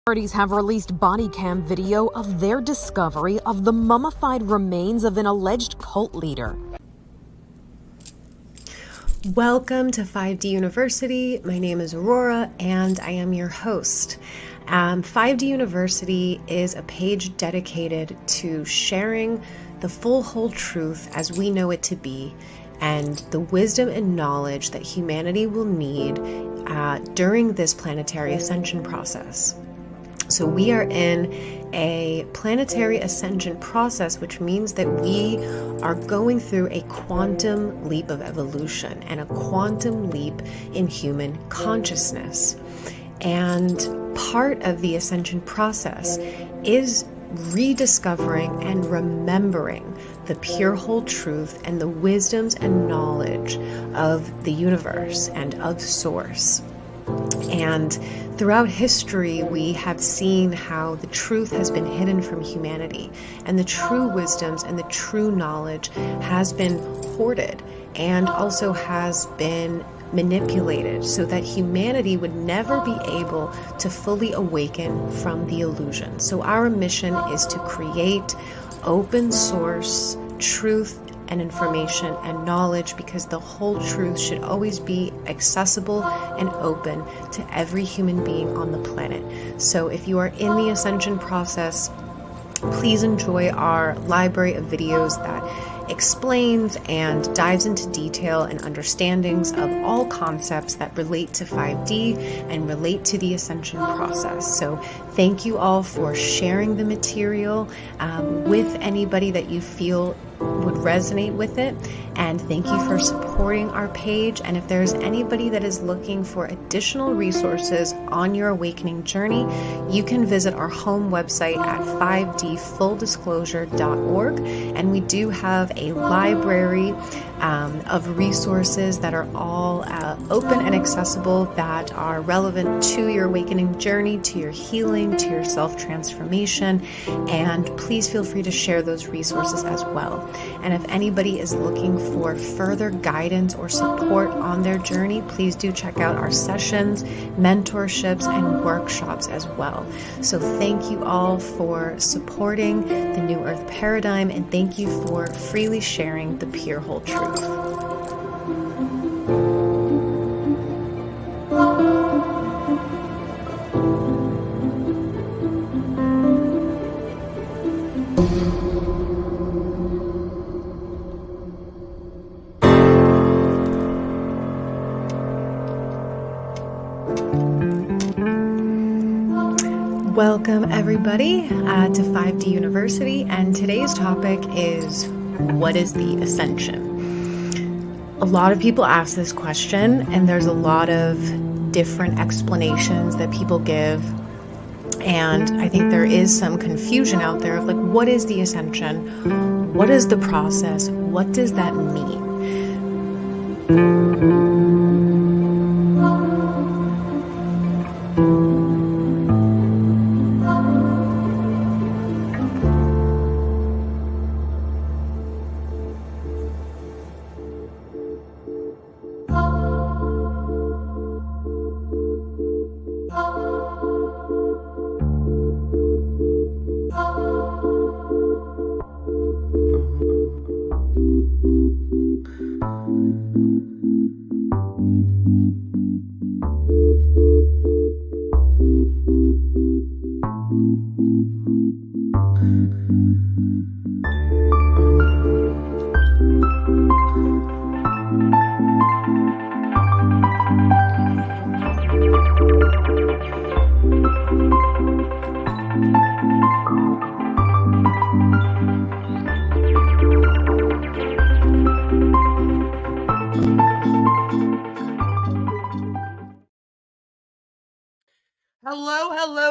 Authorities have released body cam video of their discovery of the mummified remains of an alleged cult leader. Welcome to 5D University. My name is Aurora and I am your host. 5D University is a page dedicated to sharing the full whole truth as we know it to be and the wisdom and knowledge that humanity will need during this planetary ascension process. So we are in a planetary ascension process, which means that we are going through a quantum leap of evolution and a quantum leap in human consciousness. And part of the ascension process is rediscovering and remembering the pure whole truth and the wisdoms and knowledge of the universe and of Source. And throughout history, we have seen how the truth has been hidden from humanity, and the true wisdoms and the true knowledge has been hoarded and also has been manipulated so that humanity would never be able to fully awaken from the illusion. So our mission is to create open source truth and information and knowledge, because the whole truth should always be accessible and open to every human being on the planet. So if you are in the ascension process, please enjoy our library of videos that explains and dives into detail and understandings of all concepts that relate to 5D and relate to the ascension process. So thank you all for sharing the material with anybody that you feel would resonate with it, and thank you for supporting our page. And if there's anybody that is looking for additional resources on your awakening journey, you can visit our home website at 5dfulldisclosure.org, and we do have a library of resources that are all open and accessible, that are relevant to your awakening journey, to your healing, to your self-transformation, and please feel free to share those resources as well. And if anybody is looking for further guidance or support on their journey, please do check out our sessions, mentorships, and workshops as well. So thank you all for supporting the New Earth paradigm, and thank you for freely sharing the pure whole truth. Welcome everybody to 5D University, and today's topic is, what is the Ascension? A lot of people ask this question, and there's a lot of different explanations that people give, and I think there is some confusion out there of like, what is the Ascension? What is the process? What does that mean?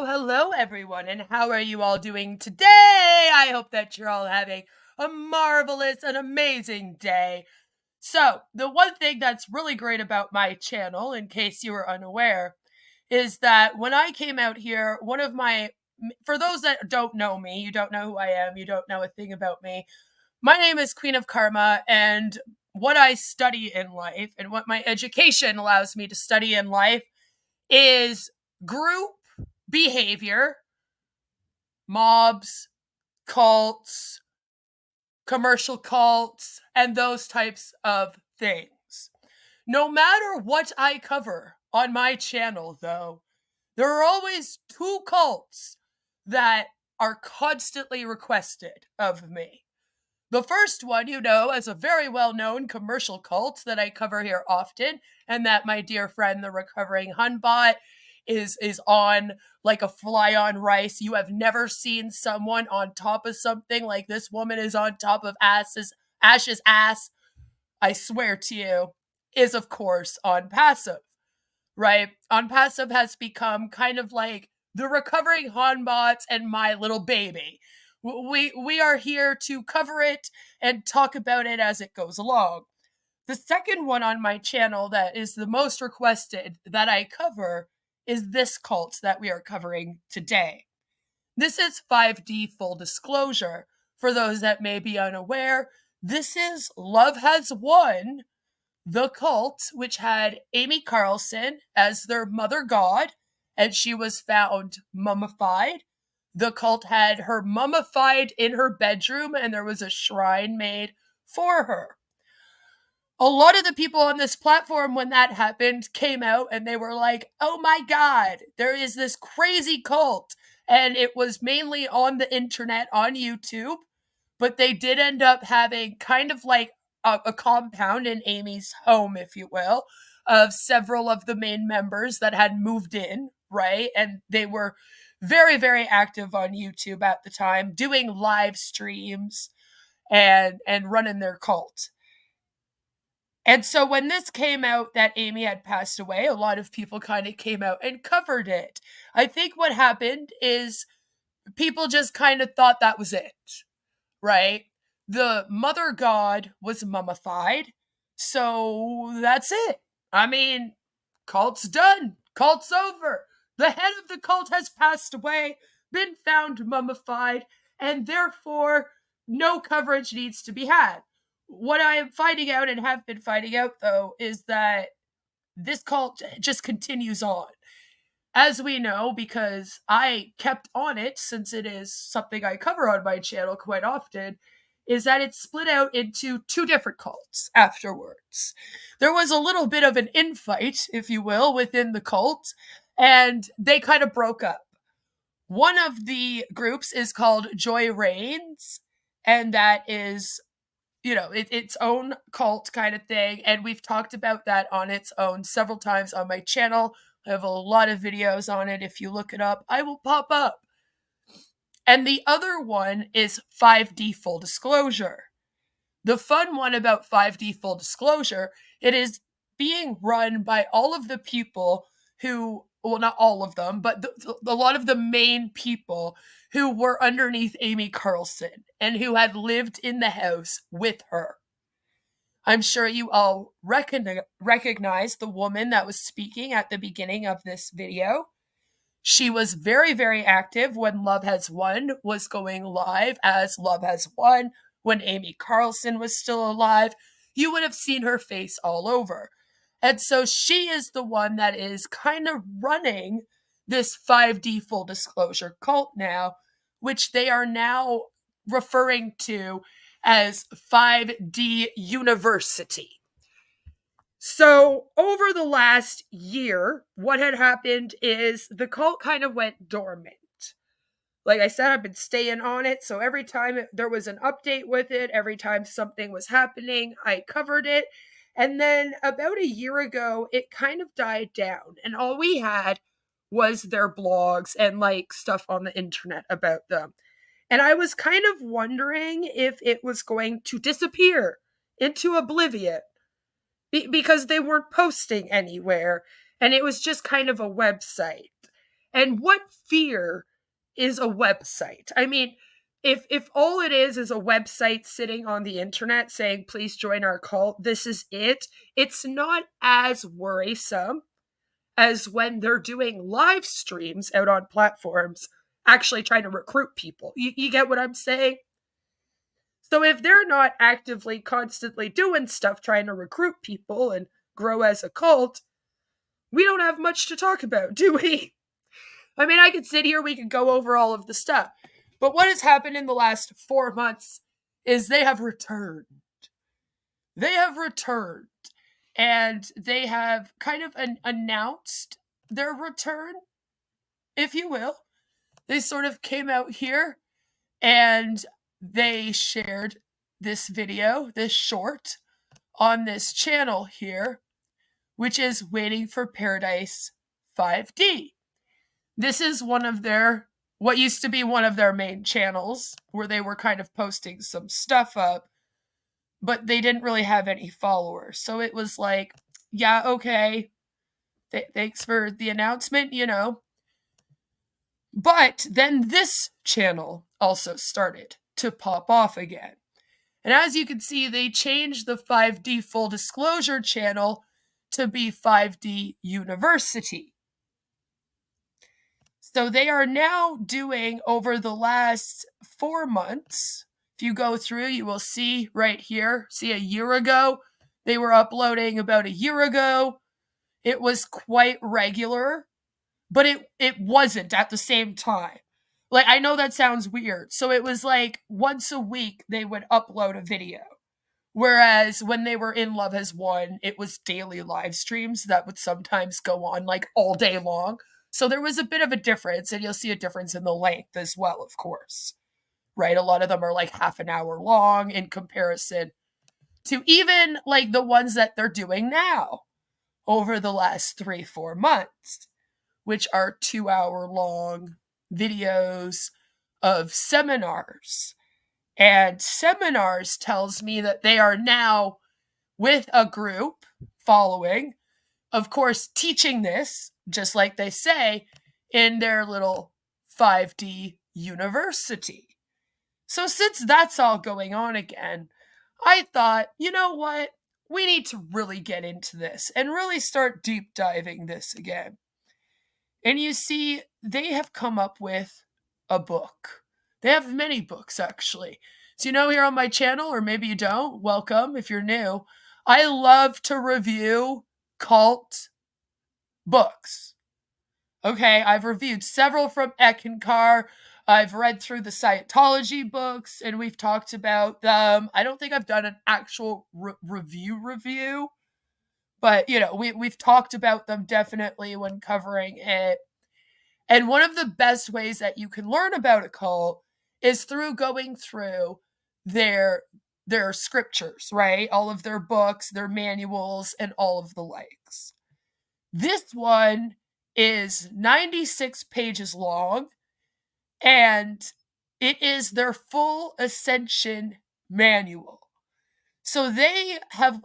Hello, everyone, and how are you all doing today? I hope that you're all having a marvelous and amazing day. So, the one thing that's really great about my channel, in case you were unaware, is that when I came out here, for those that don't know me, you don't know who I am, you don't know a thing about me, my name is Queen of Karma, and what I study in life and what my education allows me to study in life is group behavior, mobs, cults, commercial cults, and those types of things. No matter what I cover on my channel, though, there are always two cults that are constantly requested of me. The first one, is a very well-known commercial cult that I cover here often, and that my dear friend, the recovering Hunbot, is on like a fly on rice. You have never seen someone on top of something like this woman is on top of Ash's ass, I swear to you, is of course on passive, right? On passive has become kind of like the recovering Hunbots and my little baby. We are here to cover it and talk about it as it goes along. The second one on my channel that is the most requested that I cover is this cult that we are covering today. This is 5D Full Disclosure. For those that may be unaware, this is Love Has Won, the cult, which had Amy Carlson as their mother god, and she was found mummified. The cult had her mummified in her bedroom, and there was a shrine made for her. A lot of the people on this platform, when that happened, came out and they were like, oh my god, there is this crazy cult. And it was mainly on the internet, on YouTube, but they did end up having kind of like a compound in Amy's home, if you will, of several of the main members that had moved in, right? And they were very, very active on YouTube at the time, doing live streams and running their cult. And so when this came out that Amy had passed away, a lot of people kind of came out and covered it. I think what happened is people just kind of thought that was it, right? The mother god was mummified, so that's it. I mean, cult's done. Cult's over. The head of the cult has passed away, been found mummified, and therefore no coverage needs to be had. What I am finding out and have been finding out, though, is that this cult just continues on. As we know, because I kept on it, since it is something I cover on my channel quite often, is that it split out into two different cults afterwards. There was a little bit of an infight, if you will, within the cult, and they kind of broke up. One of the groups is called Joy Reigns, and that is its own cult kind of thing, and we've talked about that on its own several times on my channel. I have a lot of videos on it. If you look it up, I will pop up. And the other one is 5D Full Disclosure. The fun one about 5D Full Disclosure, it is being run by all of the people who, well, not all of them, but a lot of the main people who were underneath Amy Carlson and who had lived in the house with her. I'm sure you all recognize the woman that was speaking at the beginning of this video. She was very, very active when Love Has Won was going live as Love Has Won, when Amy Carlson was still alive. You would have seen her face all over. And so she is the one that is kind of running this 5D Full Disclosure cult now, which they are now referring to as 5D University. So over the last year, what had happened is the cult kind of went dormant. Like I said, I've been staying on it, so every time there was an update with it, every time something was happening, I covered it. And then about a year ago, it kind of died down, and all we had was their blogs and like stuff on the internet about them. And I was kind of wondering if it was going to disappear into oblivion because they weren't posting anywhere, and it was just kind of a website. And what fear is a website? I mean, if all it is a website sitting on the internet saying, please join our cult, this is it, it's not as worrisome as when they're doing live streams out on platforms, actually trying to recruit people. You get what I'm saying? So if they're not actively, constantly doing stuff trying to recruit people and grow as a cult, we don't have much to talk about, do we? I mean, I could sit here, we could go over all of the stuff. But what has happened in the last 4 months is they have returned. They have returned. And they have kind of announced their return, if you will. They sort of came out here and they shared this video, this short, on this channel here, which is Waiting for Paradise 5D. This is one of their, what used to be one of their main channels, where they were kind of posting some stuff up, but they didn't really have any followers. So it was like, yeah, okay, thanks for the announcement, you know. But then this channel also started to pop off again. And as you can see, they changed the 5D Full Disclosure channel to be 5D University. So they are now doing, over the last 4 months, if you go through, you will see right here, see a year ago, they were uploading about a year ago. It was quite regular, but it wasn't at the same time. Like, I know that sounds weird. So it was like once a week they would upload a video. Whereas when they were in Love Has Won, it was daily live streams that would sometimes go on like all day long. So there was a bit of a difference, and you'll see a difference in the length as well, of course. Right? A lot of them are like half an hour long in comparison to even like the ones that they're doing now over the last 3-4 months, which are 2-hour long videos of seminars. And seminars tells me that they are now with a group following, of course, teaching this, just like they say, in their little 5D university. So since that's all going on again, I thought, you know what? We need to really get into this and really start deep diving this again. And you see, they have come up with a book. They have many books, actually. So you know, here on my channel, or maybe you don't, welcome if you're new, I love to review cult books. Okay, I've reviewed several from Eckankar. I've read through the Scientology books, and we've talked about them. I don't think I've done an actual review, but, you know, we've talked about them definitely when covering it. And one of the best ways that you can learn about a cult is through going through their scriptures, right? All of their books, their manuals, and all of the likes. This one is 96 pages long, and it is their full Ascension manual. So they have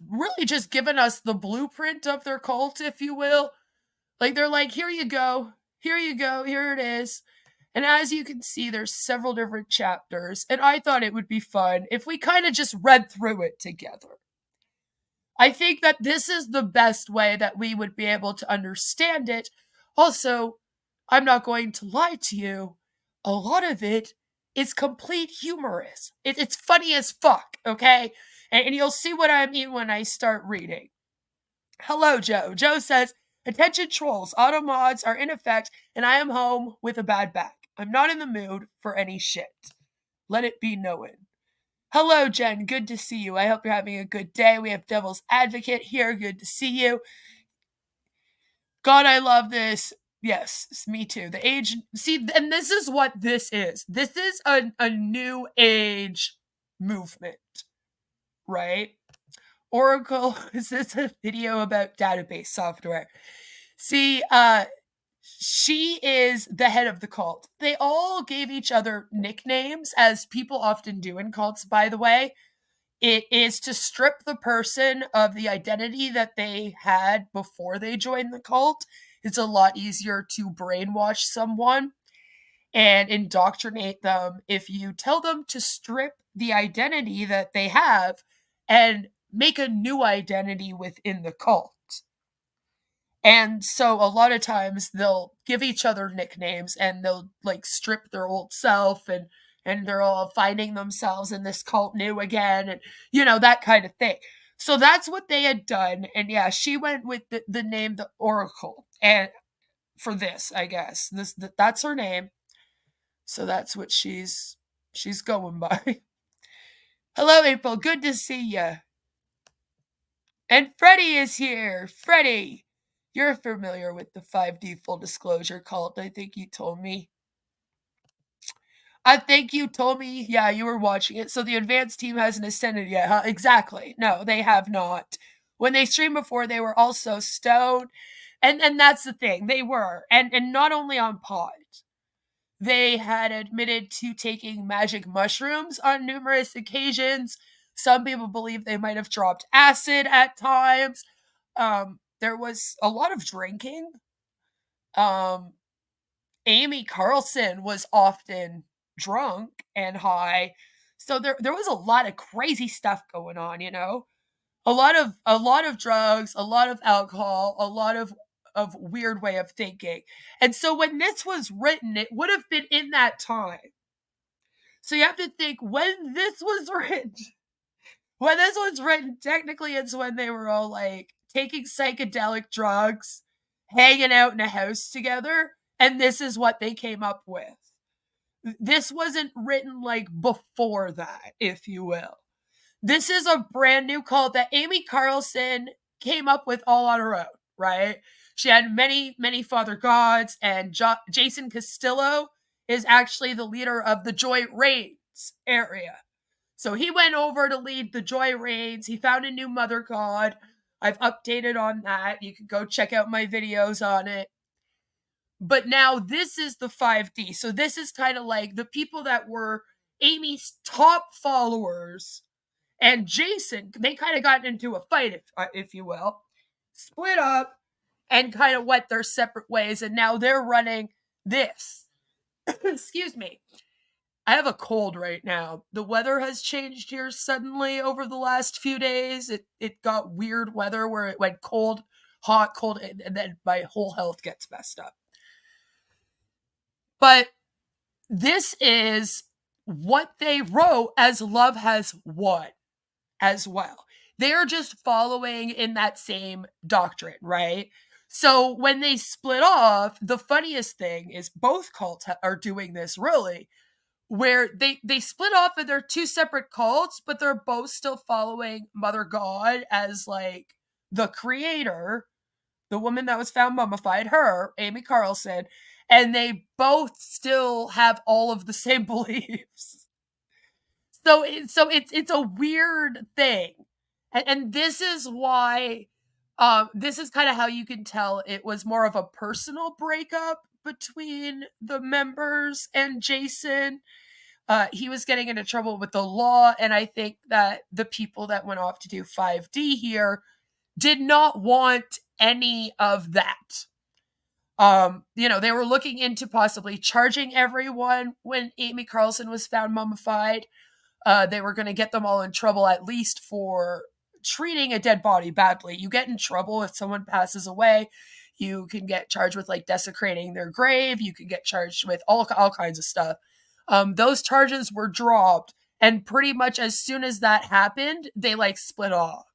really just given us the blueprint of their cult, if you will. Like, they're like, here you go, here it is. And as you can see, there's several different chapters, and I thought it would be fun if we kind of just read through it together. I think that this is the best way that we would be able to understand it. Also, I'm not going to lie to you, a lot of it is complete humorous. It's funny as fuck, okay? And you'll see what I mean when I start reading. Hello, Joe. Joe says, attention trolls, auto mods are in effect, and I am home with a bad back. I'm not in the mood for any shit. Let it be known. Hello, Jen. Good to see you. I hope you're having a good day. We have Devil's Advocate here. Good to see you. God, I love this. Yes, me too. The age. See, and this is what this is. This is a new age movement, right? Oracle, is this a video about database software? See, she is the head of the cult. They all gave each other nicknames, as people often do in cults, by the way. It is to strip the person of the identity that they had before they joined the cult. It's a lot easier to brainwash someone and indoctrinate them if you tell them to strip the identity that they have and make a new identity within the cult. And so a lot of times they'll give each other nicknames and they'll like strip their old self, and they're all finding themselves in this cult new again, and you know, that kind of thing. So that's what they had done. And yeah, she went with the name the Oracle. And for this, I guess. That's her name. So that's what she's going by. Hello, April. Good to see you. And Freddie is here. Freddie, you're familiar with the 5D full disclosure cult. I think you told me. Yeah, you were watching it. So the advanced team hasn't ascended yet, huh? Exactly. No, they have not. When they streamed before, they were also stoned. And that's the thing. They were. And not only on pot. They had admitted to taking magic mushrooms on numerous occasions. Some people believe they might have dropped acid at times. There was a lot of drinking. Amy Carlson was often drunk and high. So there was a lot of crazy stuff going on, you know? A lot of drugs, a lot of alcohol, a lot of weird way of thinking. And so when this was written, it would have been in that time. So you have to think when this was written, technically it's when they were all like taking psychedelic drugs, hanging out in a house together, and this is what they came up with. This wasn't written like before that, if you will. This is a brand new cult that Amy Carlson came up with all on her own, right? She had many, many father gods, and Jason Castillo is actually the leader of the Joy Reigns area. So he went over to lead the Joy Reigns. He found a new mother god. I've updated on that. You can go check out my videos on it. But now this is the 5D. So this is kind of like the people that were Amy's top followers and Jason. They kind of got into a fight, if you will, split up and kind of went their separate ways. And now they're running this. Excuse me. I have a cold right now. The weather has changed here suddenly over the last few days. It got weird weather where it went cold, hot, cold, and then my whole health gets messed up. But this is what they wrote as Love Has Won as well. They're just following in that same doctrine, right? So when they split off, the funniest thing is both cults are doing this really, where they split off and they're two separate cults, but they're both still following Mother God as like the creator, the woman that was found mummified, her, Amy Carlson, and they both still have all of the same beliefs. So it's a weird thing. And this is why this is kind of how you can tell it was more of a personal breakup between the members and Jason. He was getting into trouble with the law, and I think that the people that went off to do 5D here did not want any of that. They were looking into possibly charging everyone when Amy Carlson was found mummified. They were going to get them all in trouble, at least for treating a dead body badly. You get in trouble if someone passes away. You can get charged with like desecrating their grave. You can get charged with all kinds of stuff. Those charges were dropped, and pretty much as soon as that happened, they like split off.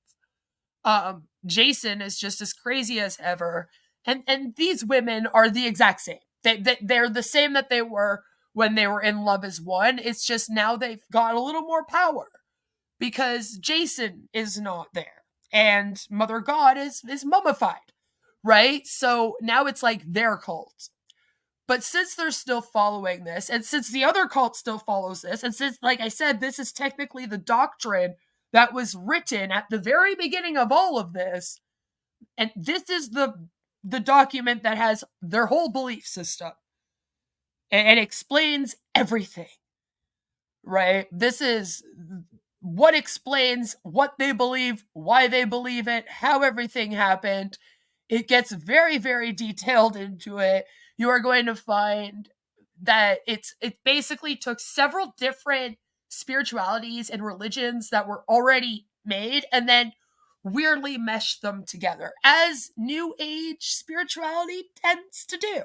Jason is just as crazy as ever, and these women are the exact same. They're the same that they were when they were in Love Is One. It's just now they've got a little more power because Jason is not there and Mother God is mummified, right? So now it's like their cult. But since they're still following this, and since the other cult still follows this, and since, like I said, this is technically the doctrine that was written at the very beginning of all of this, and this is the document that has their whole belief system and explains everything, right? This is what explains what they believe, why they believe it, how everything happened. It gets very, very detailed into it. You are going to find that it basically took several different spiritualities and religions that were already made and then weirdly meshed them together, as New Age spirituality tends to do.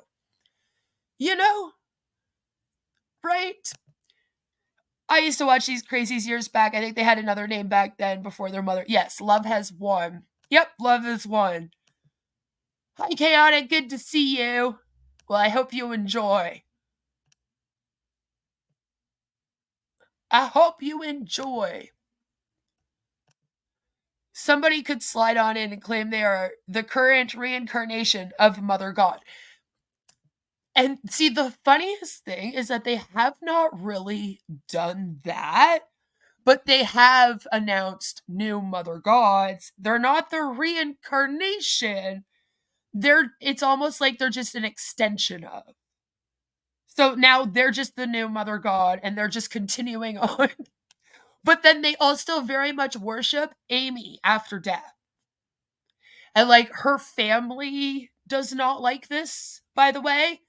You know? Right? I used to watch these crazies years back. I think they had another name back then before their mother. Yes, Love Has Won. Yep, Love Is Won. Hi, Chaotic. Good to see you. Well, I hope you enjoy. I hope you enjoy. Somebody could slide on in and claim they are the current reincarnation of Mother God. And see, the funniest thing is that they have not really done that, but they have announced new Mother Gods. They're not the reincarnation. It's almost like they're just an extension of. So now they're just the new Mother God and they're just continuing on. But then they also very much worship Amy after death. And like her family does not like this, by the way.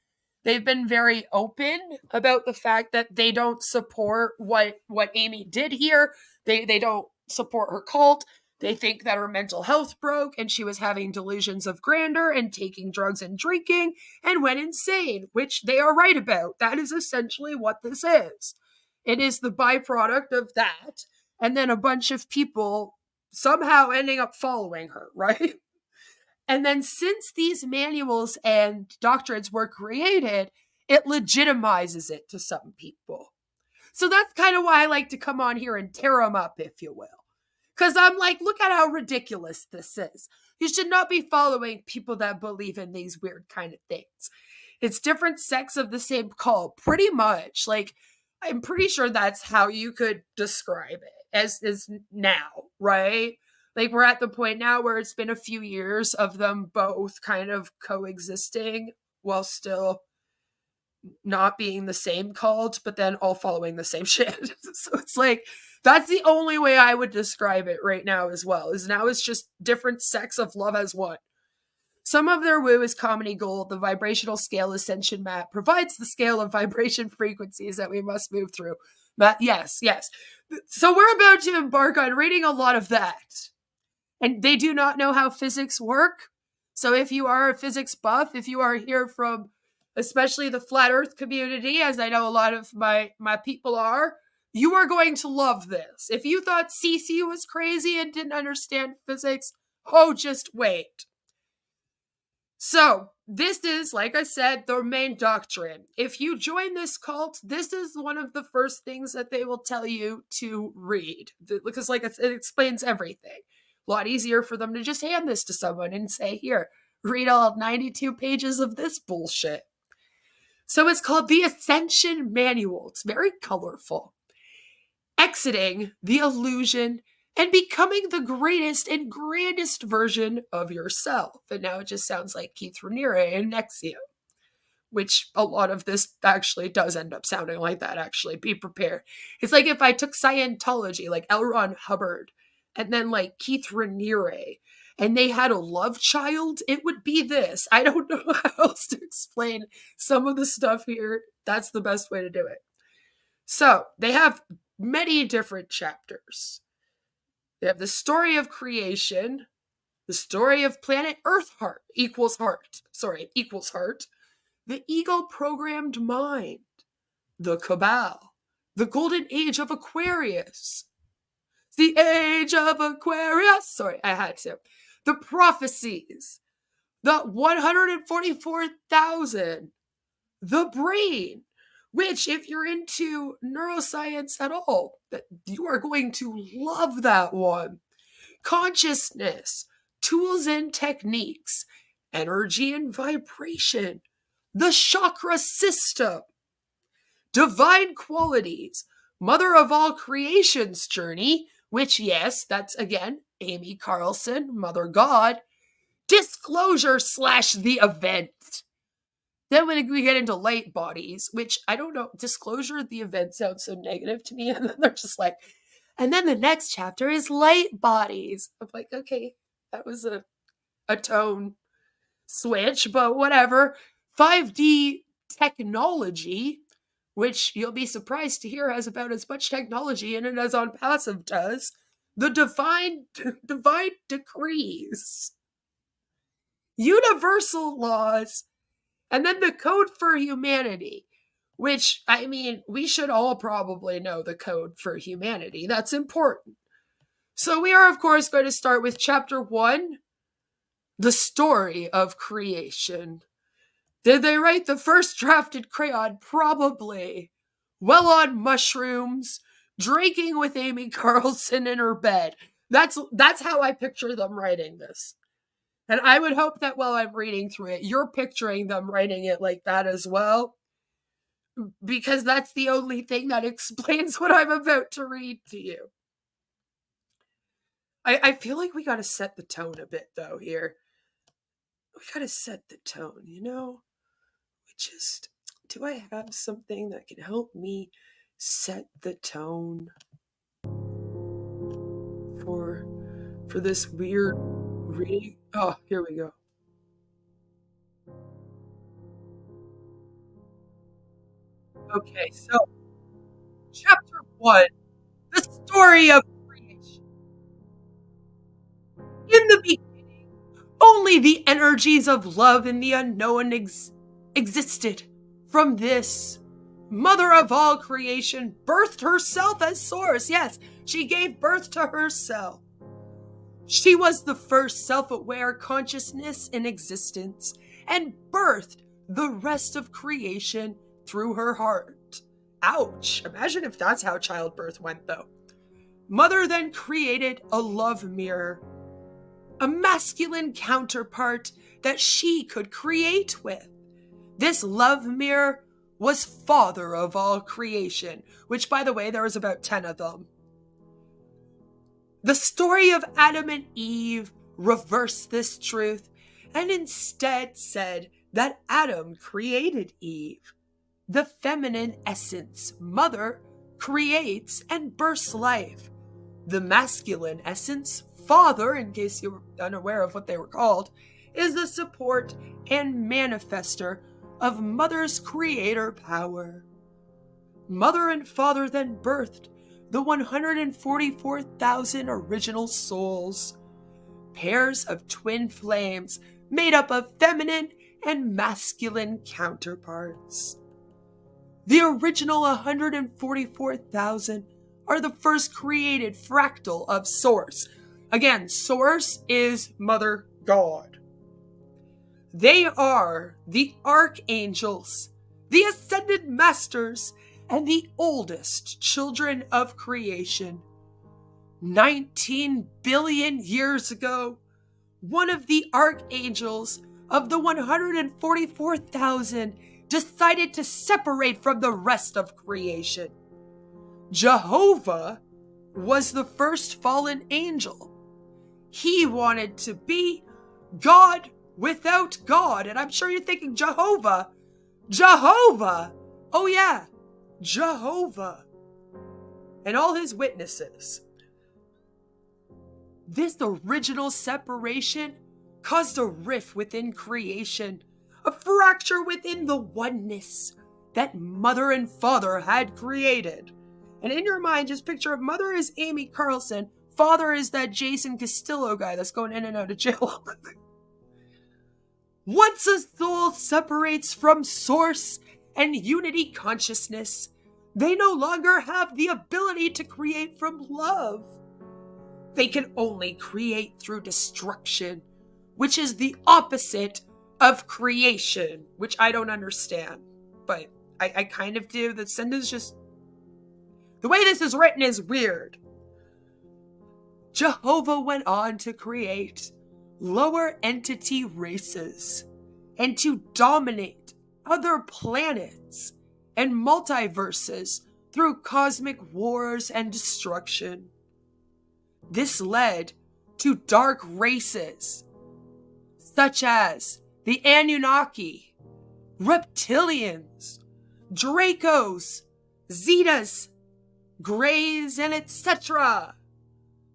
They've been very open about the fact that they don't support what Amy did here. They don't support her cult. They think that her mental health broke and she was having delusions of grandeur and taking drugs and drinking and went insane, which they are right about. That is essentially what this is. It is the byproduct of that. And then a bunch of people somehow ending up following her, right? And then since these manuals and doctrines were created, it legitimizes it to some people. So that's kind of why I like to come on here and tear them up, if you will. Because I'm like, look at how ridiculous this is. You should not be following people that believe in these weird kind of things. It's different sects of the same cult, pretty much. Like, I'm pretty sure that's how you could describe it as now, right? Like, we're at the point now where it's been a few years of them both kind of coexisting while still not being the same cult, but then all following the same shit. So it's like, that's the only way I would describe it right now as well, is now it's just different sects of love as one. Some of their woo is comedy gold. The vibrational scale Ascension map provides the scale of vibration frequencies that we must move through. Yes. So we're about to embark on reading a lot of that. And they do not know how physics work. So if you are a physics buff, if you are here from especially the flat earth community, as I know a lot of my people are, you are going to love this. If you thought Cece was crazy and didn't understand physics, just wait. So this is, like I said, their main doctrine. If you join this cult, this is one of the first things that they will tell you to read. Because like it explains everything. A lot easier for them to just hand this to someone and say, here, read all 92 pages of this bullshit. So it's called the Ascension Manual. It's very colorful. Exiting the illusion and becoming the greatest and grandest version of yourself. And now it just sounds like Keith Raniere and Nexium, which a lot of this actually does end up sounding like that, actually. Be prepared. It's like if I took Scientology, like L. Ron Hubbard, and then like Keith Raniere, and they had a love child, it would be this. I don't know how else to explain some of the stuff here. That's the best way to do it. So they have many different chapters. They have the story of creation, the story of planet Earth equals heart, the ego-programmed mind, the cabal, the golden age of Aquarius, the age of Aquarius, the prophecies, the 144,000, the brain, which if you're into neuroscience at all, you are going to love that one. Consciousness, tools and techniques, energy and vibration, the chakra system, divine qualities, mother of all creation's journey, which, yes, that's again, Amy Carlson, Mother God, disclosure / the event. Then when we get into light bodies, which I don't know, disclosure, the event sounds so negative to me. And then they're just like, and then the next chapter is light bodies. I'm like, okay, that was a tone switch, but whatever. 5D technology, which you'll be surprised to hear has about as much technology in it as On Passive does. The divine decrees. Universal laws. And then the Code for Humanity, which, I mean, we should all probably know the Code for Humanity. That's important. So we are, of course, going to start with Chapter 1, the story of creation. Did they write the first drafted crayon? Probably. Well on mushrooms, drinking with Amy Carlson in her bed. That's how I picture them writing this. And I would hope that while I'm reading through it, you're picturing them writing it like that as well. Because that's the only thing that explains what I'm about to read to you. I feel like we gotta set the tone a bit, though, here. We gotta set the tone, you know? Do I have something that can help me set the tone for this weird reading? Oh, here we go. Okay, so chapter 1, the story of creation. In the beginning, only the energies of love and the unknown existed. From this, mother of all creation birthed herself as source. Yes, she gave birth to herself. She was the first self-aware consciousness in existence and birthed the rest of creation through her heart. Ouch. Imagine if that's how childbirth went, though. Mother then created a love mirror, a masculine counterpart that she could create with. This love mirror was father of all creation, which, by the way, there was about 10 of them. The story of Adam and Eve reversed this truth and instead said that Adam created Eve. The feminine essence, mother, creates and births life. The masculine essence, father, in case you were unaware of what they were called, is the support and manifester of mother's creator power. Mother and father then birthed the 144,000 original souls, pairs of twin flames made up of feminine and masculine counterparts. The original 144,000 are the first created fractal of Source. Again, Source is Mother God. They are the archangels, the ascended masters, and the oldest children of creation. 19 billion years ago, one of the archangels of the 144,000 decided to separate from the rest of creation. Jehovah was the first fallen angel. He wanted to be God without God. And I'm sure you're thinking, Jehovah? Oh yeah, Jehovah. And all his witnesses. This original separation caused a rift within creation, a fracture within the oneness that mother and father had created. And in your mind, just picture mother is Amy Carlson, father is that Jason Castillo guy that's going in and out of jail. Once a soul separates from source and unity consciousness, they no longer have the ability to create from love. They can only create through destruction, which is the opposite of creation, which I don't understand. But I kind of do. The sentence just... the way this is written is weird. Jehovah went on to create lower entity races and to dominate other planets and multiverses through cosmic wars and destruction. This led to dark races such as the Anunnaki, reptilians, Dracos, Zetas, Greys, and etc.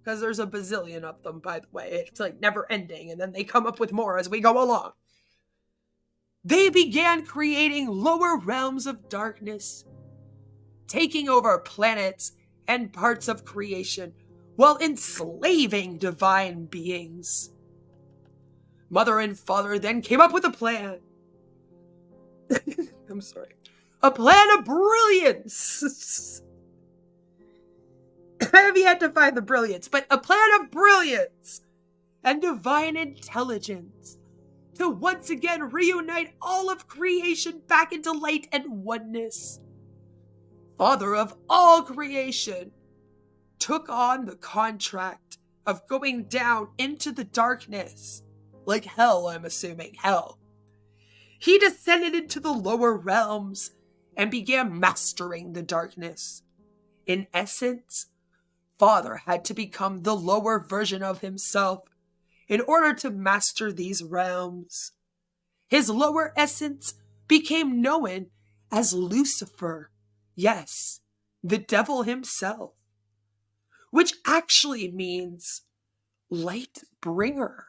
Because there's a bazillion of them, by the way. It's like never ending, and then they come up with more as we go along. They began creating lower realms of darkness, taking over planets and parts of creation while enslaving divine beings. Mother and father then came up with a plan. I'm sorry. A plan of brilliance. I have yet to find the brilliance, but a plan of brilliance and divine intelligence to once again reunite all of creation back into light and oneness. Father of all creation took on the contract of going down into the darkness, like hell, I'm assuming, hell. He descended into the lower realms and began mastering the darkness. In essence, Father had to become the lower version of himself in order to master these realms. His lower essence became known as Lucifer, yes, the devil himself, which actually means light bringer.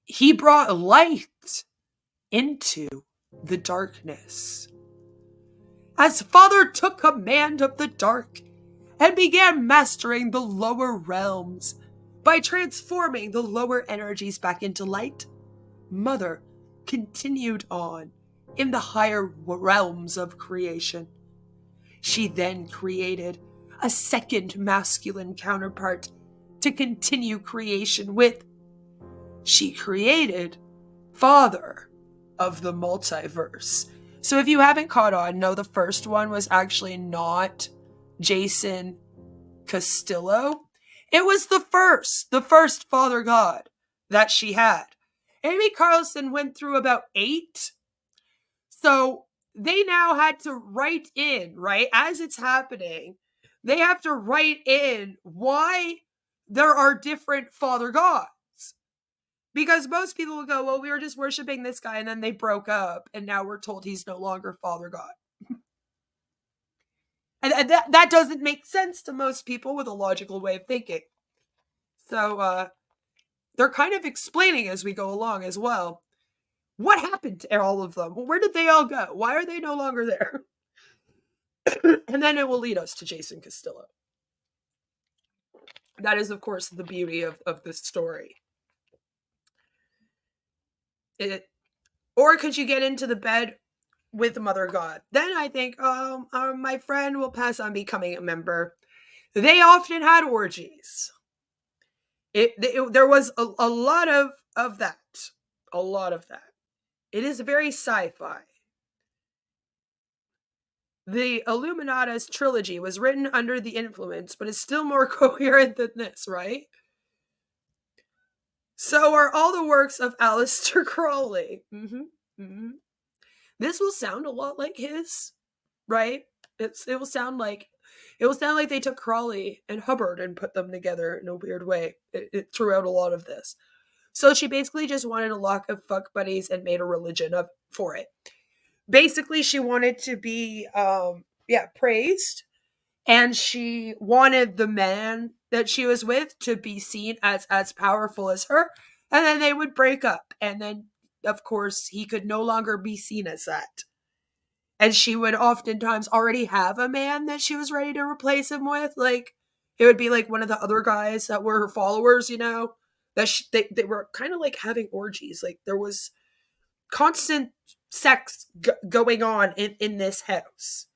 He brought light into the darkness. As Father took command of the dark and began mastering the lower realms by transforming the lower energies back into light, Mother continued on in the higher realms of creation. She then created a second masculine counterpart to continue creation with. She created Father of the multiverse. So if you haven't caught on, no, the first one was actually not Jason Castillo. It was the first Father God that she had. Amy Carlson went through about 8. So they now had to write in, right, as it's happening, they have to write in why there are different Father Gods. Because most people will go, well, we were just worshiping this guy and then they broke up and now we're told he's no longer Father God. And that doesn't make sense to most people with a logical way of thinking. So they're kind of explaining as we go along as well. What happened to all of them? Where did they all go? Why are they no longer there? And then it will lead us to Jason Castillo. That is, of course, the beauty of this story. Or could you get into the bed with Mother God? Then I think, my friend will pass on becoming a member. They often had orgies. There was a lot of that. A lot of that. It is very sci-fi. The Illuminatus trilogy was written under the influence, but is still more coherent than this, right? So are all the works of Aleister Crowley. This will sound a lot like his, right? It will sound like they took Crowley and Hubbard and put them together in a weird way. It threw out a lot of this. So she basically just wanted a lot of fuck buddies and made a religion for it. Basically, she wanted to be praised, and she wanted the man that she was with to be seen as powerful as her, and then they would break up, and then of course he could no longer be seen as that. And she would oftentimes already have a man that she was ready to replace him with. Like, it would be like one of the other guys that were her followers, that they were kind of like having orgies. Like, there was constant sex going on in this house.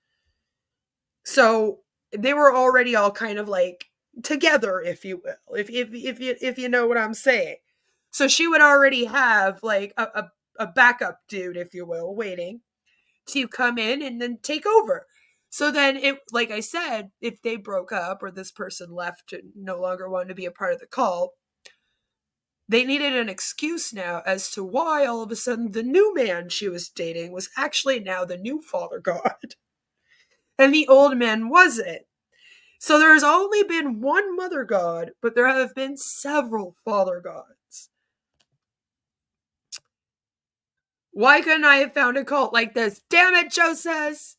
So they were already all kind of like together, if you will, if you know what I'm saying. So she would already have like a backup dude, if you will, waiting to come in and then take over. So then like I said, if they broke up or this person left and no longer wanted to be a part of the cult, they needed an excuse now as to why all of a sudden the new man she was dating was actually now the new Father God. And the old man wasn't. So there's only been one Mother God, but there have been several Father Gods. Why couldn't I have found a cult like this? Damn it, Joe says.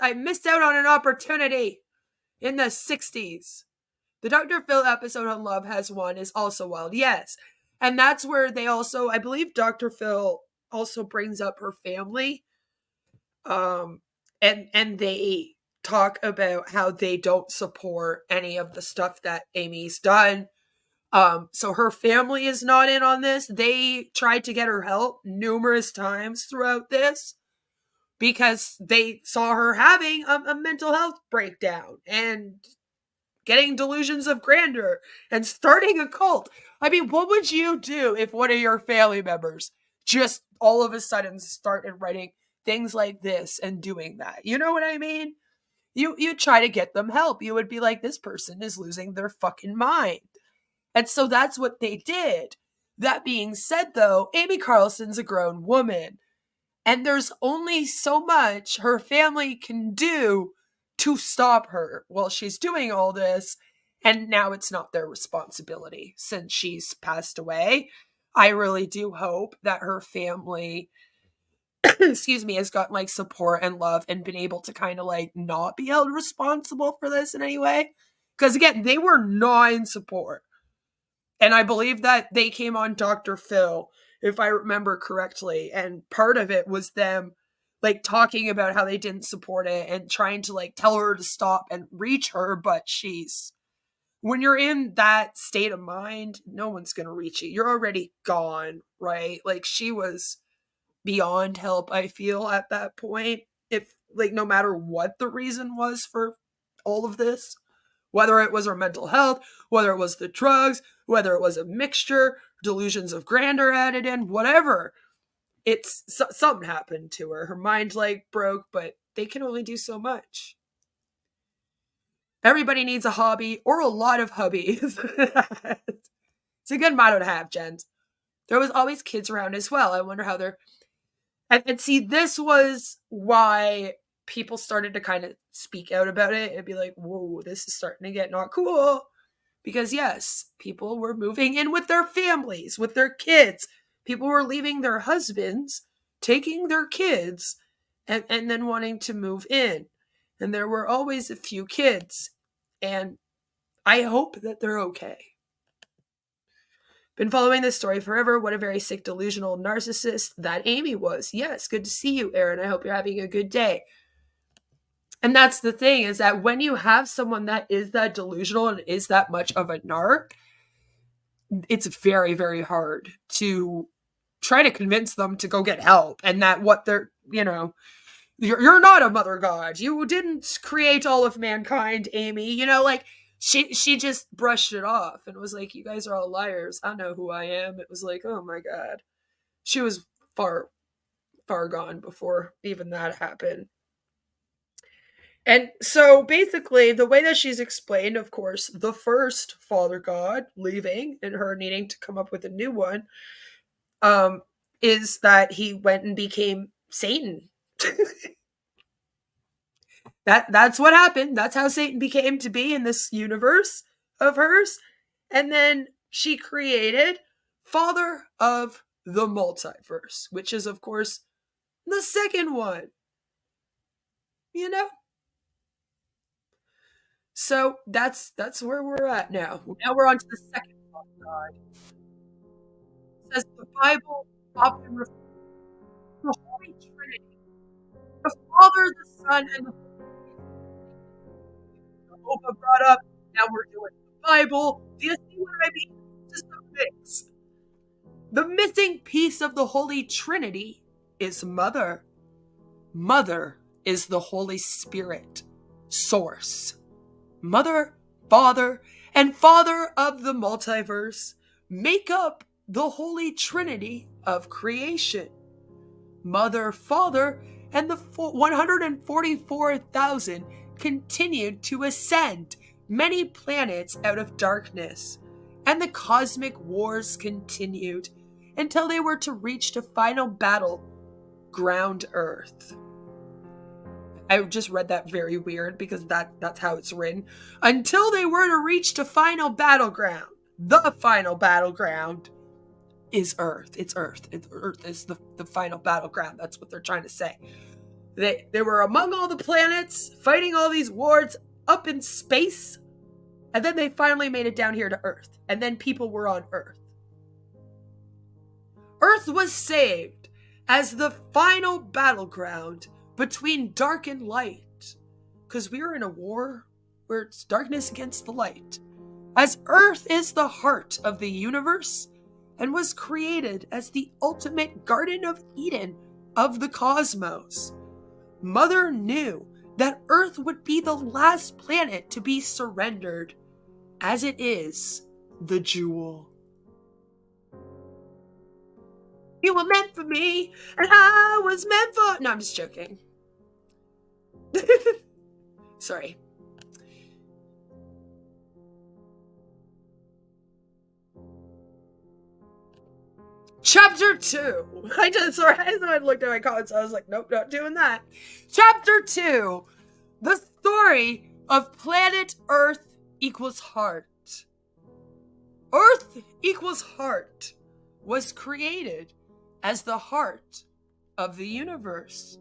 I missed out on an opportunity in the 60s. The Dr. Phil episode on Love Has Won is also wild. Yes. And that's where they also, I believe Dr. Phil also brings up her family. And they talk about how they don't support any of the stuff that Amy's done. So her family is not in on this. They tried to get her help numerous times throughout this because they saw her having a mental health breakdown. And getting delusions of grandeur and starting a cult. I mean, what would you do if one of your family members just all of a sudden started writing things like this and doing that? You know what I mean? You try to get them help. You would be like, this person is losing their fucking mind. And so that's what they did. That being said, though, Amy Carlson's a grown woman. And there's only so much her family can do to stop her while she's doing all this. And now it's not their responsibility since she's passed away. I really do hope that her family, excuse me, has gotten like support and love and been able to kind of like not be held responsible for this in any way. Because again, they were not in support. And I believe that they came on Dr. Phil, if I remember correctly. And part of it was them like talking about how they didn't support it and trying to like tell her to stop and reach her. But when you're in that state of mind, no one's going to reach you. You're already gone, right? Like she was beyond help, I feel, at that point. If like, no matter what the reason was for all of this, whether it was her mental health, whether it was the drugs, whether it was a mixture, delusions of grandeur added in, whatever, something happened to her. Her mind like broke, but they can only do so much. Everybody needs a hobby or a lot of hobbies. It's a good motto to have, gents. There was always kids around as well. I wonder how they're... And see, this was why people started to kind of speak out about it and be like, whoa, this is starting to get not cool. Because yes, people were moving in with their families, with their kids. People were leaving their husbands, taking their kids, and then wanting to move in. And there were always a few kids. And I hope that they're okay. Been following this story forever. What a very sick, delusional narcissist that Amy was. Yes, good to see you, Aaron. I hope you're having a good day. And that's the thing, is that when you have someone that is that delusional and is that much of a narc, it's very, very hard to try to convince them to go get help. And that what they're, you're not a mother god. You didn't create all of mankind, Amy. Like, she just brushed it off and was like, you guys are all liars. I know who I am. It was like, oh my God. She was far, far gone before even that happened. And so basically the way that she's explained, of course, the first father god leaving and her needing to come up with a new one, is that he went and became Satan. That's what happened. That's how Satan became to be in this universe of hers. And then she created Father of the Multiverse, which is, of course, the second one. So that's where we're at now. Now we're on to the second father god. It says the Bible often refers to the Holy Trinity, the Father, the Son, and the Jehovah brought up. Now we're doing the Bible. Do you see what I mean? Just a mix. The missing piece of the Holy Trinity is Mother. Mother is the Holy Spirit source. Mother, Father, and Father of the Multiverse make up the Holy Trinity of creation. Mother, Father, and the 144,000 continued to ascend many planets out of darkness, and the cosmic wars continued until they were to reach the final battle ground Earth. I just read that very weird because that's how it's written. Until they were to reach the final battleground. The final battleground is Earth. It's Earth. Earth is the final battleground. That's what they're trying to say. They were among all the planets, fighting all these wars up in space, and then they finally made it down here to Earth. And then people were on Earth. Earth was saved as the final battleground between dark and light, because we are in a war where it's darkness against the light, as Earth is the heart of the universe and was created as the ultimate Garden of Eden of the cosmos. Mother knew that Earth would be the last planet to be surrendered, as it is the jewel. You were meant for me, and I was meant for... No, I'm just joking. Sorry. Chapter 2. I looked at my comments. I was like, nope, not doing that. Chapter 2. The story of planet Earth equals heart. Earth equals heart was created as the heart of the universe.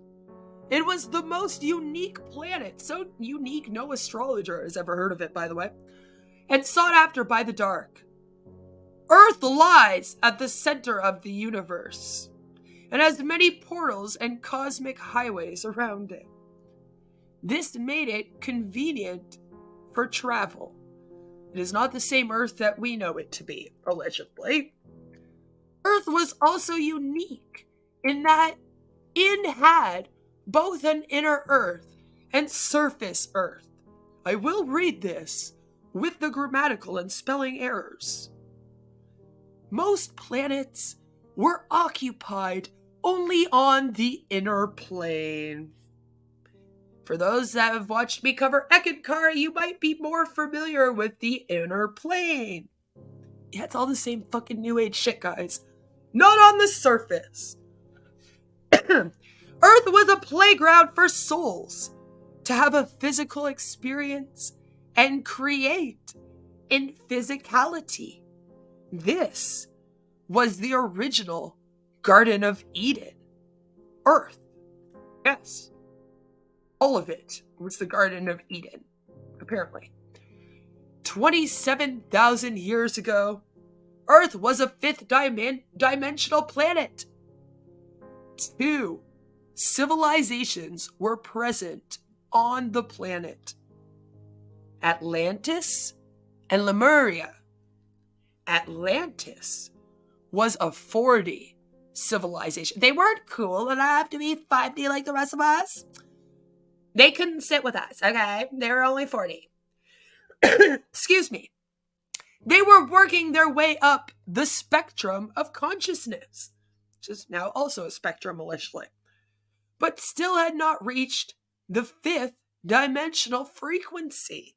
It was the most unique planet, so unique no astrologer has ever heard of it, by the way, and sought after by the dark. Earth lies at the center of the universe and has many portals and cosmic highways around it. This made it convenient for travel. It is not the same Earth that we know it to be, allegedly. Earth was also unique in that it had both an inner Earth and surface Earth. I will read this with the grammatical and spelling errors. Most planets were occupied only on the inner plane. For those that have watched me cover Ekankara, you might be more familiar with the inner plane. Yeah, it's all the same fucking new age shit, guys. Not on the surface. Earth was a playground for souls to have a physical experience and create in physicality. This was the original Garden of Eden. Earth. Yes. All of it was the Garden of Eden, apparently. 27,000 years ago, Earth was a fifth dimensional planet. 2 civilizations were present on the planet: Atlantis and Lemuria. Atlantis was a 4D civilization. They weren't cool enough to be 5D like the rest of us. They couldn't sit with us, okay? They were only 4D. Excuse me. They were working their way up the spectrum of consciousness, which is now also a spectrum, allegedly, but still had not reached the 5th dimensional frequency.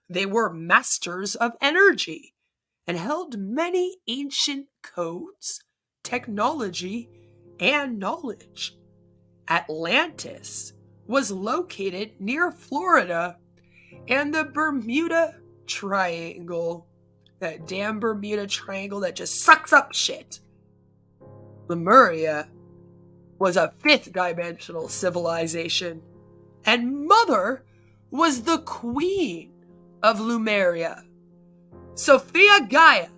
They were masters of energy and held many ancient codes, technology, and knowledge. Atlantis was located near Florida and the Bermuda Triangle. That damn Bermuda Triangle that just sucks up shit. Lemuria was a 5th dimensional civilization, and Mother was the queen of Lemuria, Sophia Gaia.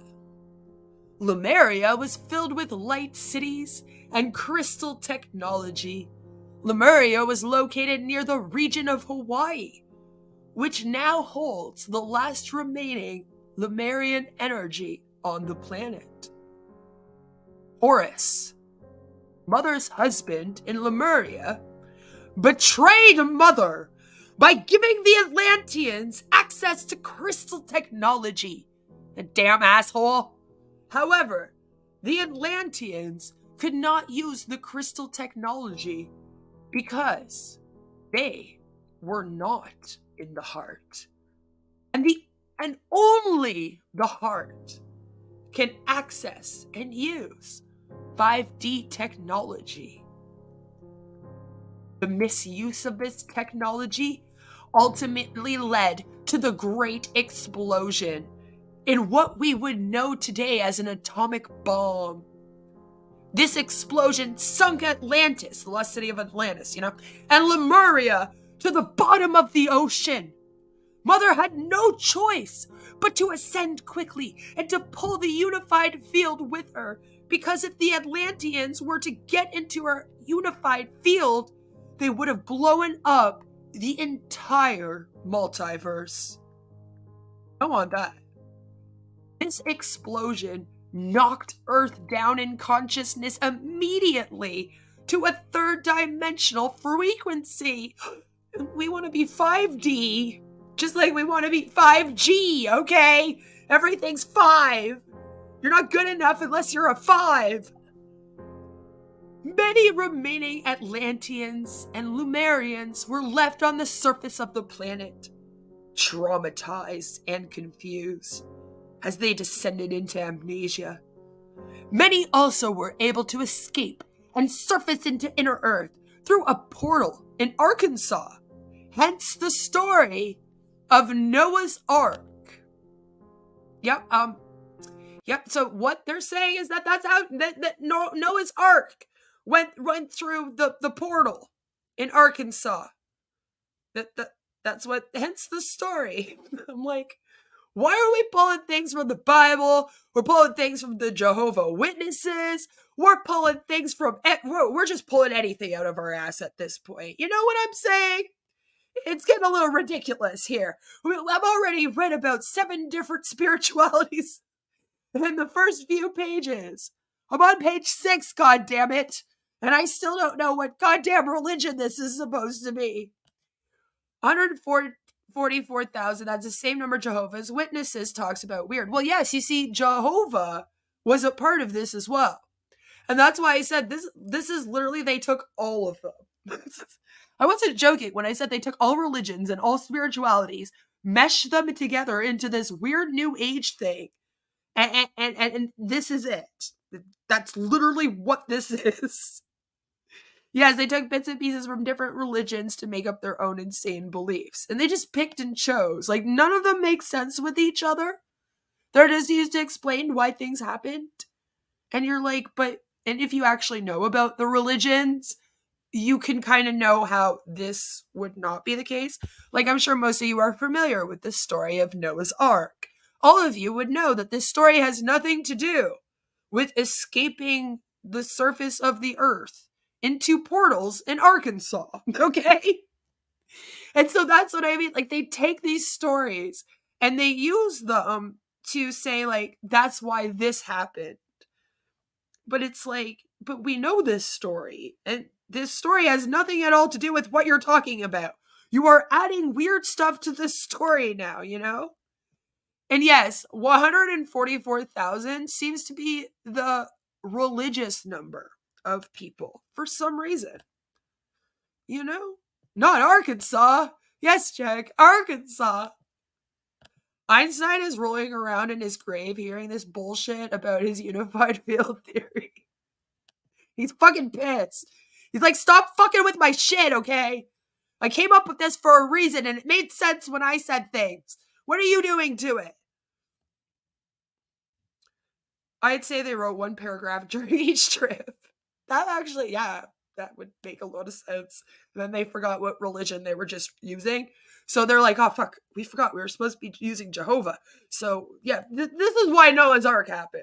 Lemuria was filled with light cities and crystal technology. Lemuria was located near the region of Hawaii, which now holds the last remaining Lemurian energy on the planet. Horus, Mother's husband in Lemuria, betrayed Mother by giving the Atlanteans access to crystal technology. The damn asshole. However, the Atlanteans could not use the crystal technology because they were not in the heart. And only the heart can access and use 5D technology. The misuse of this technology ultimately led to the Great Explosion in what we would know today as an atomic bomb. This explosion sunk Atlantis, the lost city of Atlantis, and Lemuria to the bottom of the ocean. Mother had no choice but to ascend quickly and to pull the unified field with her, because if the Atlanteans were to get into her unified field, they would have blown up the entire multiverse. I want that. This explosion knocked Earth down in consciousness immediately to a 3rd dimensional frequency. We want to be 5D, just like we want to be 5G, okay? Everything's 5. You're not good enough unless you're a 5. Many remaining Atlanteans and Lemurians were left on the surface of the planet, traumatized and confused as they descended into amnesia. Many also were able to escape and surface into inner Earth through a portal in Arkansas, hence the story of Noah's Ark. Yep, so what they're saying is that's how Noah's Ark went through the portal in Arkansas. That's what, hence the story. I'm like, why are we pulling things from the Bible? We're pulling things from the Jehovah Witnesses. We're pulling things from, we're just pulling anything out of our ass at this point. You know what I'm saying? It's getting a little ridiculous here. I've already read about 7 different spiritualities in the first few pages. I'm on page 6, goddammit. And I still don't know what goddamn religion this is supposed to be. 144,000, that's the same number Jehovah's Witnesses talks about. Weird. Well, yes, you see, Jehovah was a part of this as well. And that's why I said this is literally, they took all of them. I wasn't joking when I said they took all religions and all spiritualities, meshed them together into this weird new age thing. And this is it. That's literally what this is. Yes, they took bits and pieces from different religions to make up their own insane beliefs. And they just picked and chose. Like, none of them make sense with each other. They're just used to explain why things happened. And you're like, and if you actually know about the religions, you can kind of know how this would not be the case. Like, I'm sure most of you are familiar with the story of Noah's Ark. All of you would know that this story has nothing to do with escaping the surface of the earth into portals in Arkansas, okay? And so that's what I mean. Like, they take these stories and they use them to say, like, that's why this happened. But it's like, but we know this story, and this story has nothing at all to do with what you're talking about. You are adding weird stuff to this story now, you know? And yes, 144,000 seems to be the religious number of people for some reason. You know? Not Arkansas. Yes, Jack, Arkansas. Einstein is rolling around in his grave hearing this bullshit about his unified field theory. He's fucking pissed. He's like, stop fucking with my shit, okay? I came up with this for a reason and it made sense when I said things. What are you doing to it? I'd say they wrote 1 paragraph during each trip. That actually, yeah, that would make a lot of sense. And then they forgot what religion they were just using. So they're like, oh, fuck, we forgot we were supposed to be using Jehovah. So, yeah, this is why Noah's Ark happened.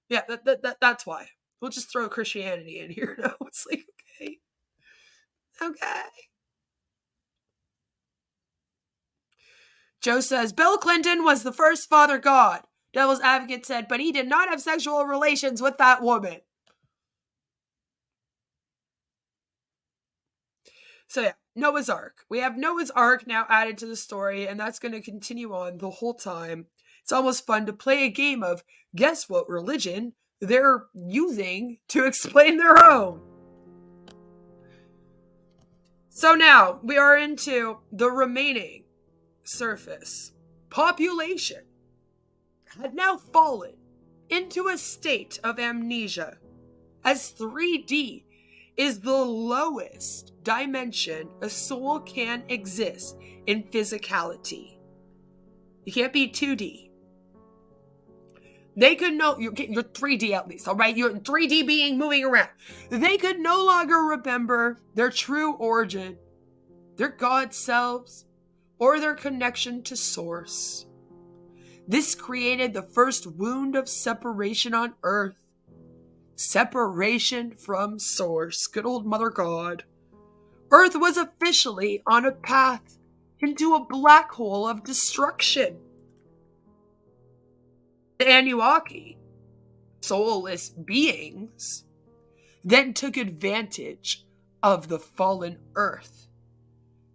Yeah, that's why. We'll just throw Christianity in here now. It's like, okay. Okay. Joe says, Bill Clinton was the first father god. Devil's Advocate said, but he did not have sexual relations with that woman. So yeah, Noah's Ark. We have Noah's Ark now added to the story, and that's going to continue on the whole time. It's almost fun to play a game of guess what religion they're using to explain their own. So now we are into the remaining surface. Population had now fallen into a state of amnesia, as 3D is the lowest dimension a soul can exist in physicality. You can't be 2D. They could you're 3D at least, all right? You're 3D being moving around. They could no longer remember their true origin, their God selves, or their connection to Source. This created the first wound of separation on Earth. Separation from Source. Good old Mother God. Earth was officially on a path into a black hole of destruction. The Anunnaki, soulless beings, then took advantage of the fallen Earth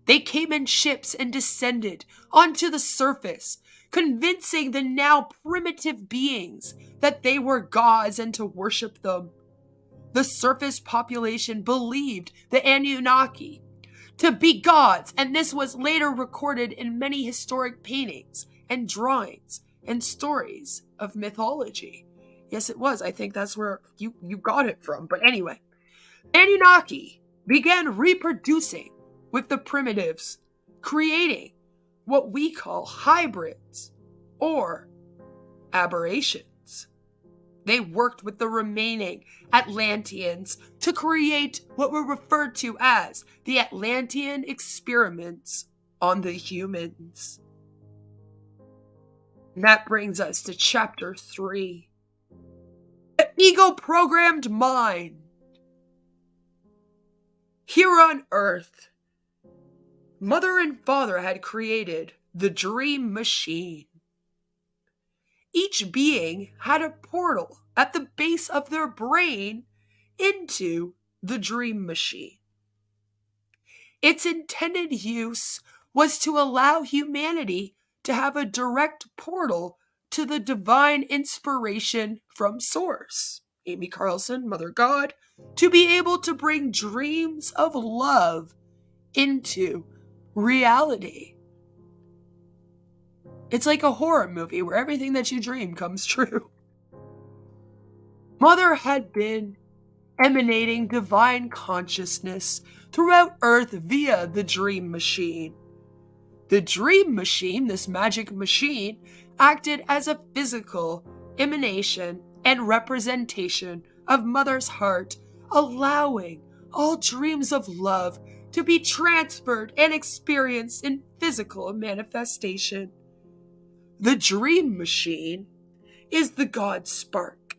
They came in ships and descended onto the surface, convincing the now primitive beings that they were gods and to worship them. The surface population believed the Anunnaki to be gods, and this was later recorded in many historic paintings and drawings and stories of mythology. Yes, it was. I think that's where you got it from. But anyway, Anunnaki began reproducing with the primitives, creating what we call hybrids or aberrations. They worked with the remaining Atlanteans to create what were referred to as the Atlantean experiments on the humans. And that brings us to chapter 3. The ego-programmed mind. Here on Earth, Mother and Father had created the dream machine. Each being had a portal at the base of their brain into the dream machine. Its intended use was to allow humanity to have a direct portal to the divine inspiration from Source, Amy Carlson, Mother God, to be able to bring dreams of love into reality. It's like a horror movie where everything that you dream comes true. Mother had been emanating divine consciousness throughout Earth via the dream machine. The dream machine, this magic machine, acted as a physical emanation and representation of Mother's heart, allowing all dreams of love to be transferred and experienced in physical manifestation. The dream machine is the God spark,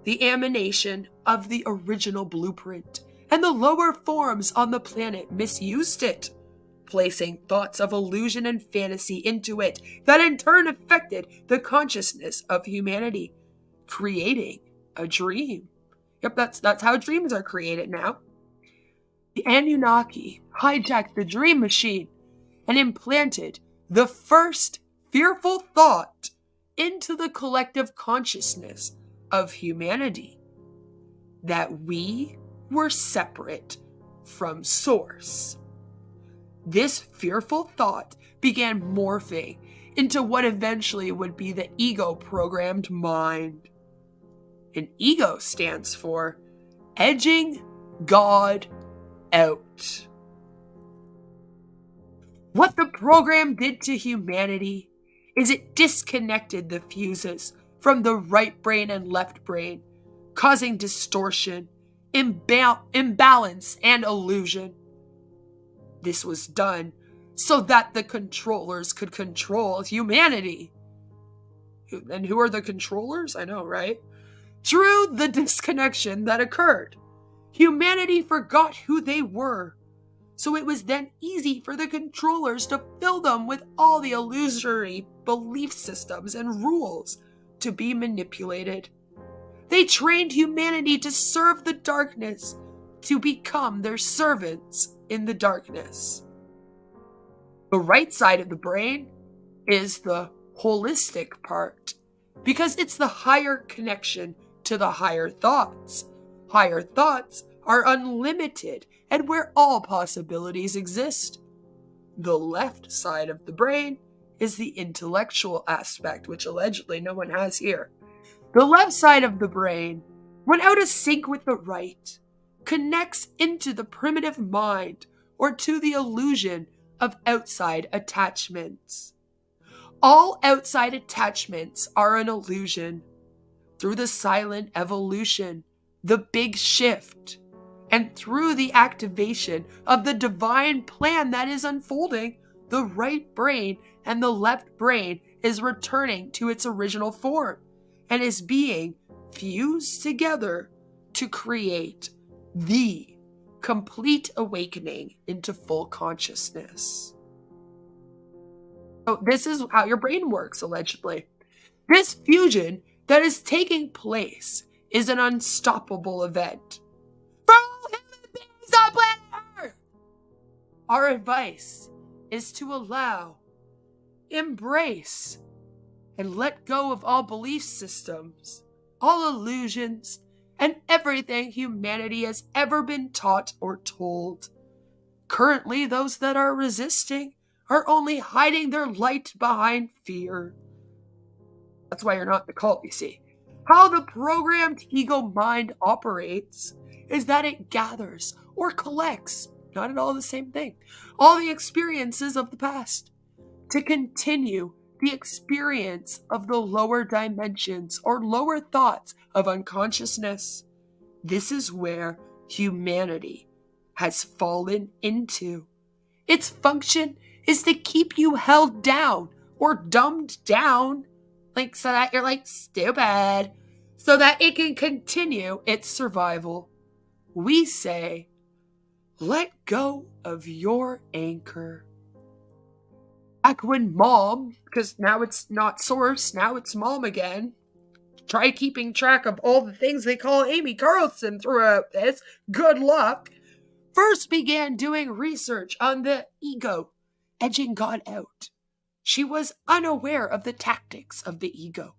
the emanation of the original blueprint, and the lower forms on the planet misused it, placing thoughts of illusion and fantasy into it that in turn affected the consciousness of humanity, creating a dream. Yep, that's how dreams are created now. The Anunnaki hijacked the dream machine and implanted the first fearful thought into the collective consciousness of humanity, that we were separate from Source. This fearful thought began morphing into what eventually would be the ego-programmed mind. And ego stands for edging God out. What the program did to humanity is it disconnected the fuses from the right brain and left brain, causing distortion, imbalance, and illusion. This was done so that the controllers could control humanity. And who are the controllers? I know, right? Through the disconnection that occurred, humanity forgot who they were. So it was then easy for the controllers to fill them with all the illusory belief systems and rules to be manipulated. They trained humanity to serve the darkness, to become their servants in the darkness. The right side of the brain is the holistic part, because it's the higher connection to the higher thoughts. Higher thoughts are unlimited and where all possibilities exist. The left side of the brain is the intellectual aspect, which allegedly no one has here. The left side of the brain, when out of sync with the right, connects into the primitive mind or to the illusion of outside attachments. All outside attachments are an illusion. Through the silent evolution, the big shift, and through the activation of the divine plan that is unfolding, the right brain and the left brain is returning to its original form and is being fused together to create the complete awakening into full consciousness. So this is how your brain works, allegedly. This fusion that is taking place is an unstoppable event. For all human beings on planet Earth! our advice is to allow, embrace, and let go of all belief systems, all illusions, and everything humanity has ever been taught or told. Currently, those that are resisting are only hiding their light behind fear. That's why you're not in the cult, you see. How the programmed ego mind operates is that it gathers or collects, not at all the same thing, all the experiences of the past to continue the experience of the lower dimensions or lower thoughts of unconsciousness. This is where humanity has fallen into. Its function is to keep you held down or dumbed down, like so that you're like stupid, so that it can continue its survival. We say, let go of your anchor. Back when mom, because now it's not source, now it's mom again. Try keeping track of all the things they call Amy Carlson throughout this. Good luck. First began doing research on the ego, edging God out. She was unaware of the tactics of the ego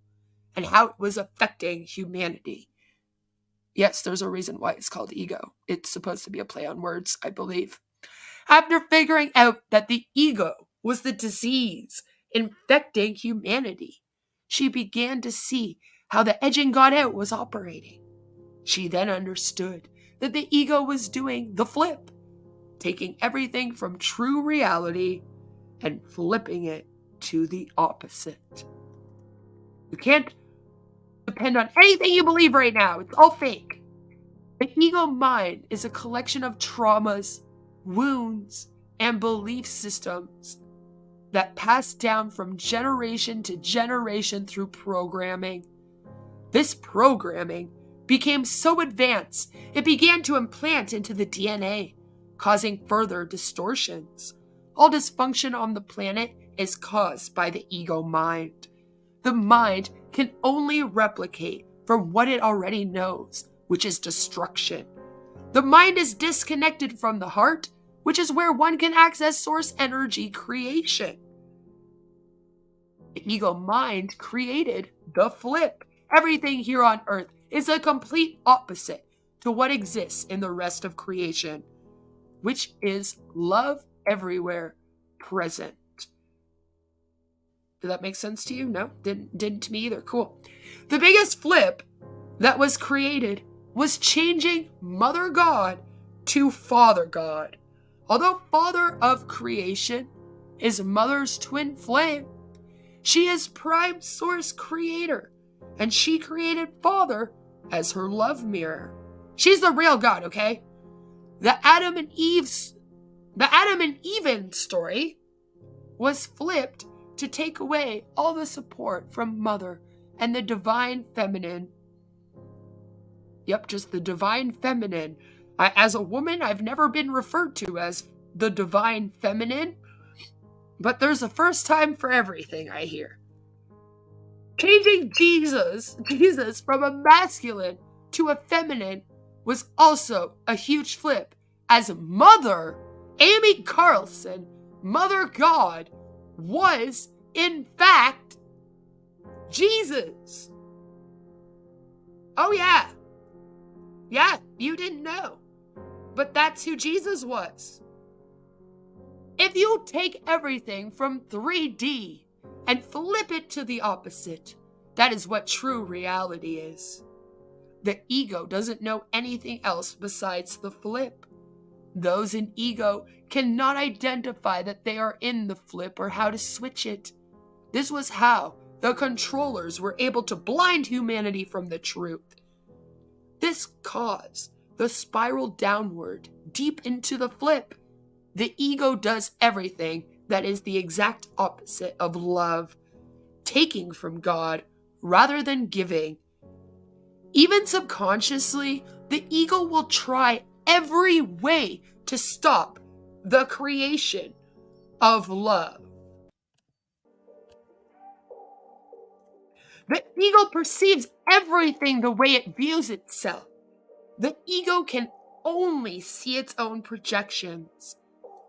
and how it was affecting humanity. Yes, there's a reason why it's called ego. It's supposed to be a play on words, I believe. After figuring out that the ego was the disease infecting humanity, she began to see how the edging God out was operating. She then understood that the ego was doing the flip, taking everything from true reality and flipping it to the opposite. You can't depend on anything you believe right now. It's all fake. The ego mind is a collection of traumas, wounds, and belief systems that pass down from generation to generation through programming. This programming became so advanced, it began to implant into the DNA, causing further distortions. All dysfunction on the planet is caused by the ego mind. The mind can only replicate from what it already knows, which is destruction. The mind is disconnected from the heart, which is where one can access source energy creation. The ego mind created the flip. Everything here on earth is a complete opposite to what exists in the rest of creation, which is love everywhere present. Did that make sense to you? No? Didn't to me either. Cool. The biggest flip that was created was changing Mother God to Father God. Although Father of creation is Mother's twin flame, she is prime source creator, and she created Father as her love mirror. She's the real God, okay? The Adam and Eve story was flipped to take away all the support from Mother and the divine feminine. Yep, just the divine feminine. As a woman, I've never been referred to as the divine feminine, but there's a first time for everything, I hear. Changing Jesus from a masculine to a feminine was also a huge flip, as Mother Amy Carlson, Mother God, was in fact Jesus. Oh yeah. Yeah, you didn't know. But that's who Jesus was. If you take everything from 3D and flip it to the opposite, that is what true reality is. The ego doesn't know anything else besides the flip. Those in ego cannot identify that they are in the flip or how to switch it. This was how the controllers were able to blind humanity from the truth. This caused the spiral downward, deep into the flip. The ego does everything that is the exact opposite of love, taking from God rather than giving. Even subconsciously, the ego will try every way to stop the creation of love. The ego perceives everything the way it views itself. The ego can only see its own projections.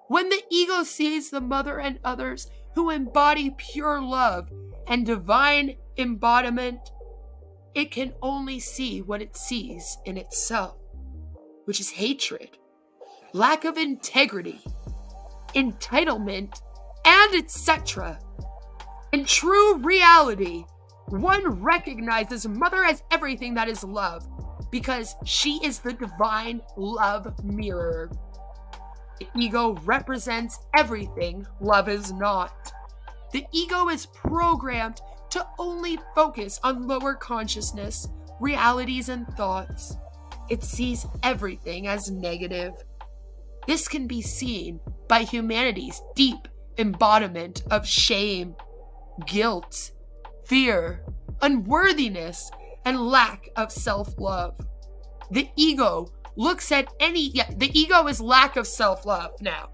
When the ego sees the mother and others who embody pure love and divine embodiment, it can only see what it sees in itself, which is hatred, lack of integrity, entitlement, and etc. In true reality, one recognizes Mother as everything that is love, because she is the divine love mirror. The ego represents everything love is not. The ego is programmed to only focus on lower consciousness, realities, and thoughts. It sees everything as negative. This can be seen by humanity's deep embodiment of shame, guilt, fear, unworthiness, and lack of self-love. The ego the ego is lack of self-love now.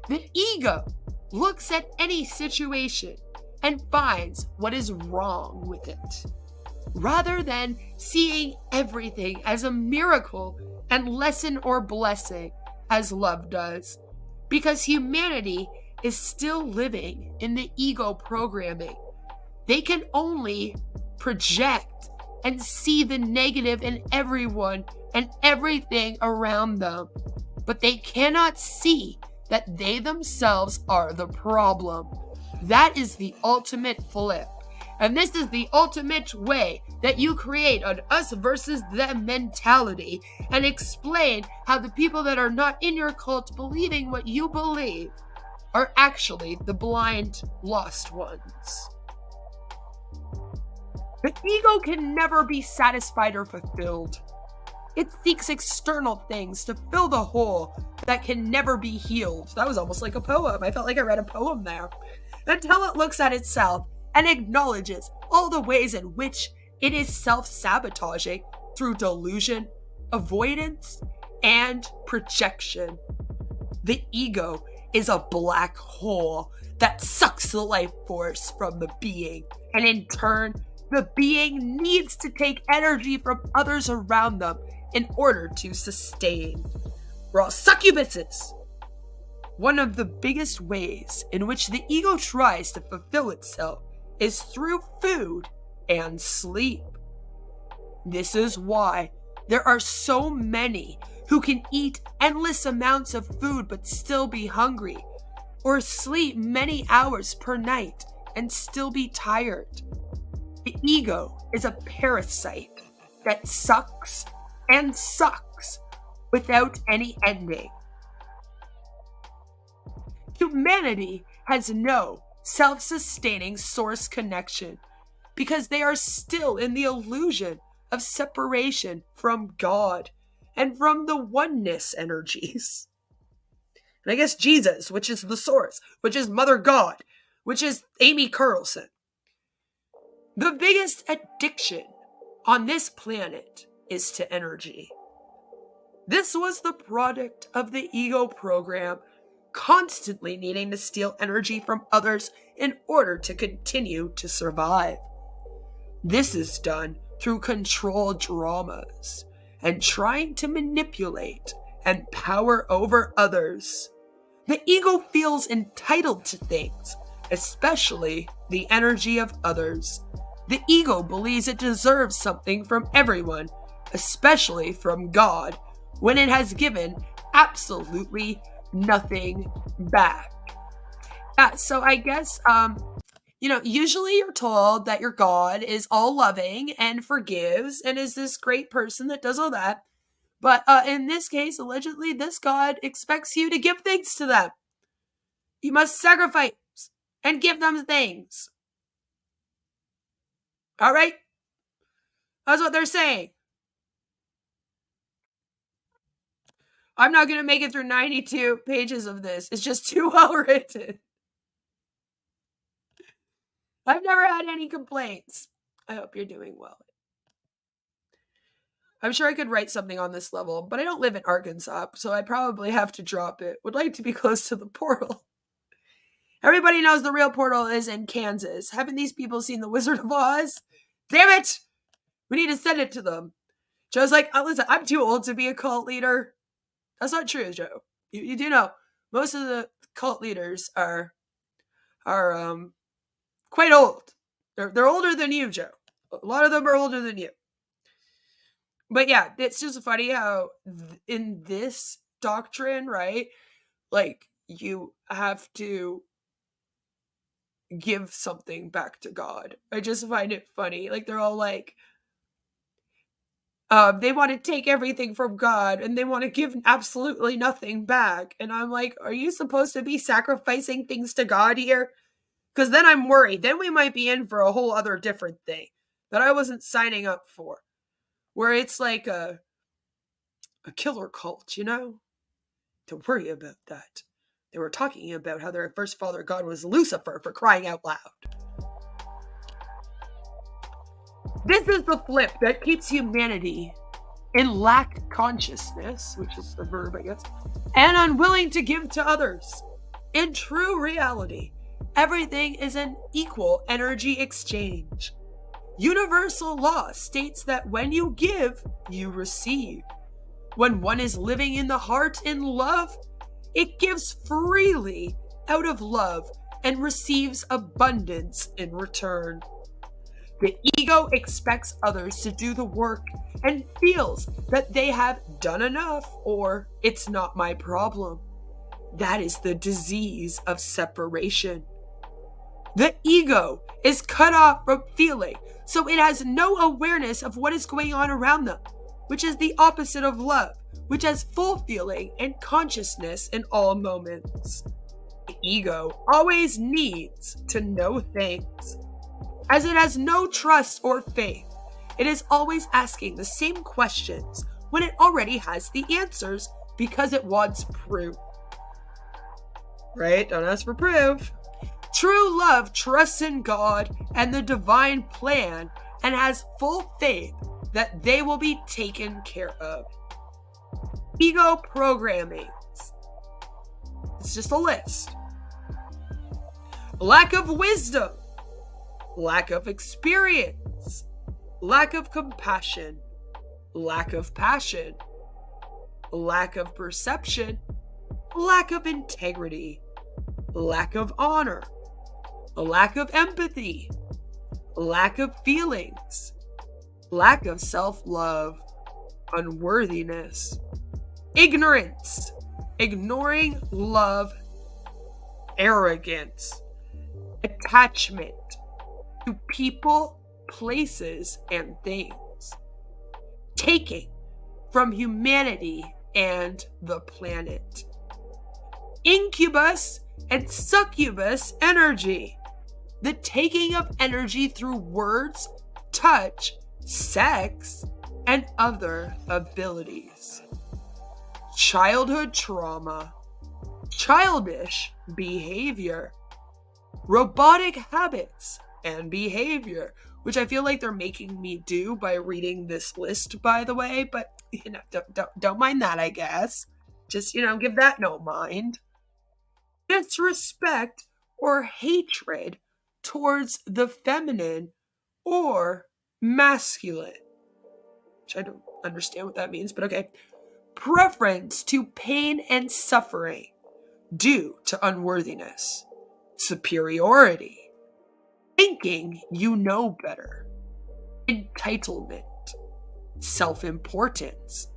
The ego looks at any situation and finds what is wrong with it, rather than seeing everything as a miracle and lesson or blessing as love does, because humanity is still living in the ego programming. They can only project and see the negative in everyone and everything around them, but they cannot see that they themselves are the problem. That is the ultimate flip. And this is the ultimate way that you create an us versus them mentality and explain how the people that are not in your cult believing what you believe are actually the blind, lost ones. The ego can never be satisfied or fulfilled. It seeks external things to fill the hole that can never be healed. That was almost like a poem. I felt like I read a poem there. Until it looks at itself and acknowledges all the ways in which it is self-sabotaging through delusion, avoidance, and projection. The ego is a black hole that sucks the life force from the being, and in turn, the being needs to take energy from others around them in order to sustain. We're all succubuses. One of the biggest ways in which the ego tries to fulfill itself is through food and sleep. This is why there are so many who can eat endless amounts of food but still be hungry, or sleep many hours per night and still be tired. The ego is a parasite that sucks and sucks without any ending. Humanity has no self-sustaining source connection because they are still in the illusion of separation from God and from the oneness energies. And I guess Jesus, which is the source, which is Mother God, which is Amy Carlson. The biggest addiction on this planet is to energy. This was the product of the ego program, constantly needing to steal energy from others in order to continue to survive. This is done through control dramas and trying to manipulate and power over others. The ego feels entitled to things, especially the energy of others. The ego believes it deserves something from everyone, especially from God, when it has given absolutely nothing back. So I guess, usually you're told that your God is all loving and forgives and is this great person that does all that. But in this case, allegedly, this God expects you to give things to them. You must sacrifice and give them things. All right? That's what they're saying. I'm not going to make it through 92 pages of this. It's just too well written. I've never had any complaints. I hope you're doing well. I'm sure I could write something on this level, but I don't live in Arkansas, so I probably have to drop it. Would like to be close to the portal. Everybody knows the real portal is in Kansas. Haven't these people seen The Wizard of Oz? Damn it! We need to send it to them. Joe's like, listen, I'm too old to be a cult leader. That's not true, Joe. You do know, most of the cult leaders are quite old. They're older than you, Joe. A lot of them are older than you. But yeah, it's just funny how in this doctrine, right, like, you have to give something back to God. I just find it funny. Like, they're all like, they want to take everything from God and they want to give absolutely nothing back. And I'm like, are you supposed to be sacrificing things to God here? Because then I'm worried. Then we might be in for a whole other different thing that I wasn't signing up for. Where it's like a killer cult, you know? Don't worry about that. They were talking about how their first father god was Lucifer, for crying out loud. This is the flip that keeps humanity in lack consciousness, which is the verb, I guess, and unwilling to give to others. In true reality, everything is an equal energy exchange. Universal law states that when you give, you receive. When one is living in the heart in love, it gives freely out of love and receives abundance in return. The ego expects others to do the work and feels that they have done enough, or it's not my problem. That is the disease of separation. The ego is cut off from feeling, so it has no awareness of what is going on around them, which is the opposite of love, which has full feeling and consciousness in all moments. The ego always needs to know things. As it has no trust or faith, it is always asking the same questions when it already has the answers because it wants proof. Right? Don't ask for proof. True love trusts in God and the divine plan and has full faith that they will be taken care of. Ego programming. It's just a list. Lack of wisdom. Lack of experience. Lack of compassion. Lack of passion. Lack of perception. Lack of integrity. Lack of honor. Lack of empathy. Lack of feelings. Lack of self-love. Unworthiness. Ignorance. Ignoring love. Arrogance. Attachment to people, places, and things. Taking from humanity and the planet. Incubus and succubus energy. The taking of energy through words, touch, sex, and other abilities. Childhood trauma. Childish behavior. Robotic habits and behavior, which I feel like they're making me do by reading this list, by the way, but don't mind that, I guess. Just, give that no mind. Disrespect or hatred towards the feminine or masculine, which I don't understand what that means, but okay. Preference to pain and suffering due to unworthiness. Superiority. Thinking you know better. Entitlement. Self-importance.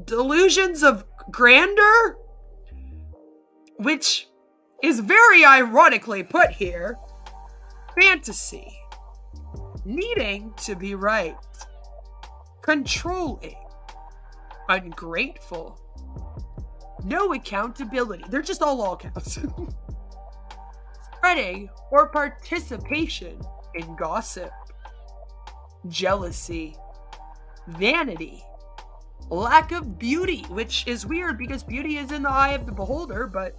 Delusions of grandeur, which is very ironically put here. Fantasy. Needing to be right. Controlling. Ungrateful. No accountability. They're just all counts. Spreading or participation in gossip. Jealousy. Vanity. Lack of beauty, which is weird because beauty is in the eye of the beholder, but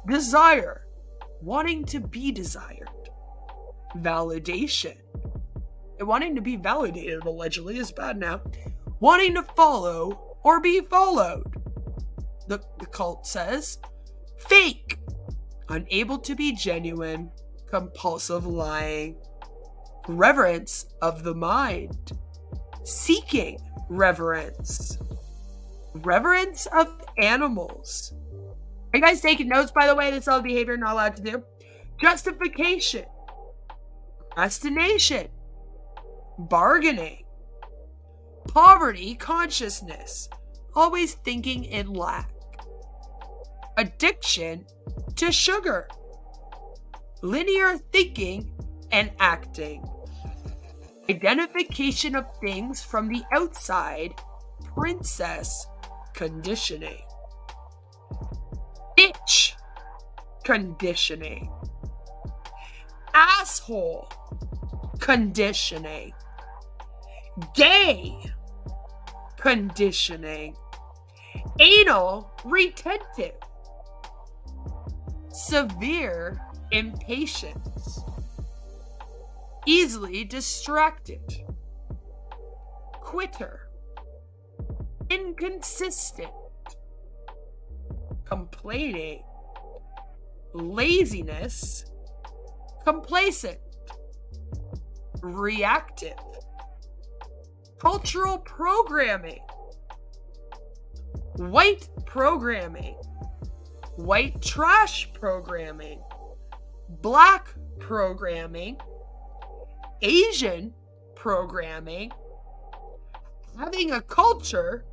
desire. Wanting to be desired. Validation. And wanting to be validated, allegedly, is bad now. Wanting to follow or be followed. The cult says. Fake. Unable to be genuine. Compulsive lying. Reverence of the mind. Seeking reverence. Reverence of animals. Are you guys taking notes, by the way? This is all behavior not allowed to do. Justification. Procrastination. Bargaining. Poverty consciousness. Always thinking in lack. Addiction to sugar. Linear thinking and acting. Identification of things from the outside. Princess conditioning. Bitch conditioning. Asshole conditioning. Gay conditioning. Anal retentive. Severe impatience. Easily distracted. Quitter. Inconsistent. Complaining. Laziness. Complacent. Reactive. Cultural programming. White programming. White trash programming. Black programming. Asian programming. Having a culture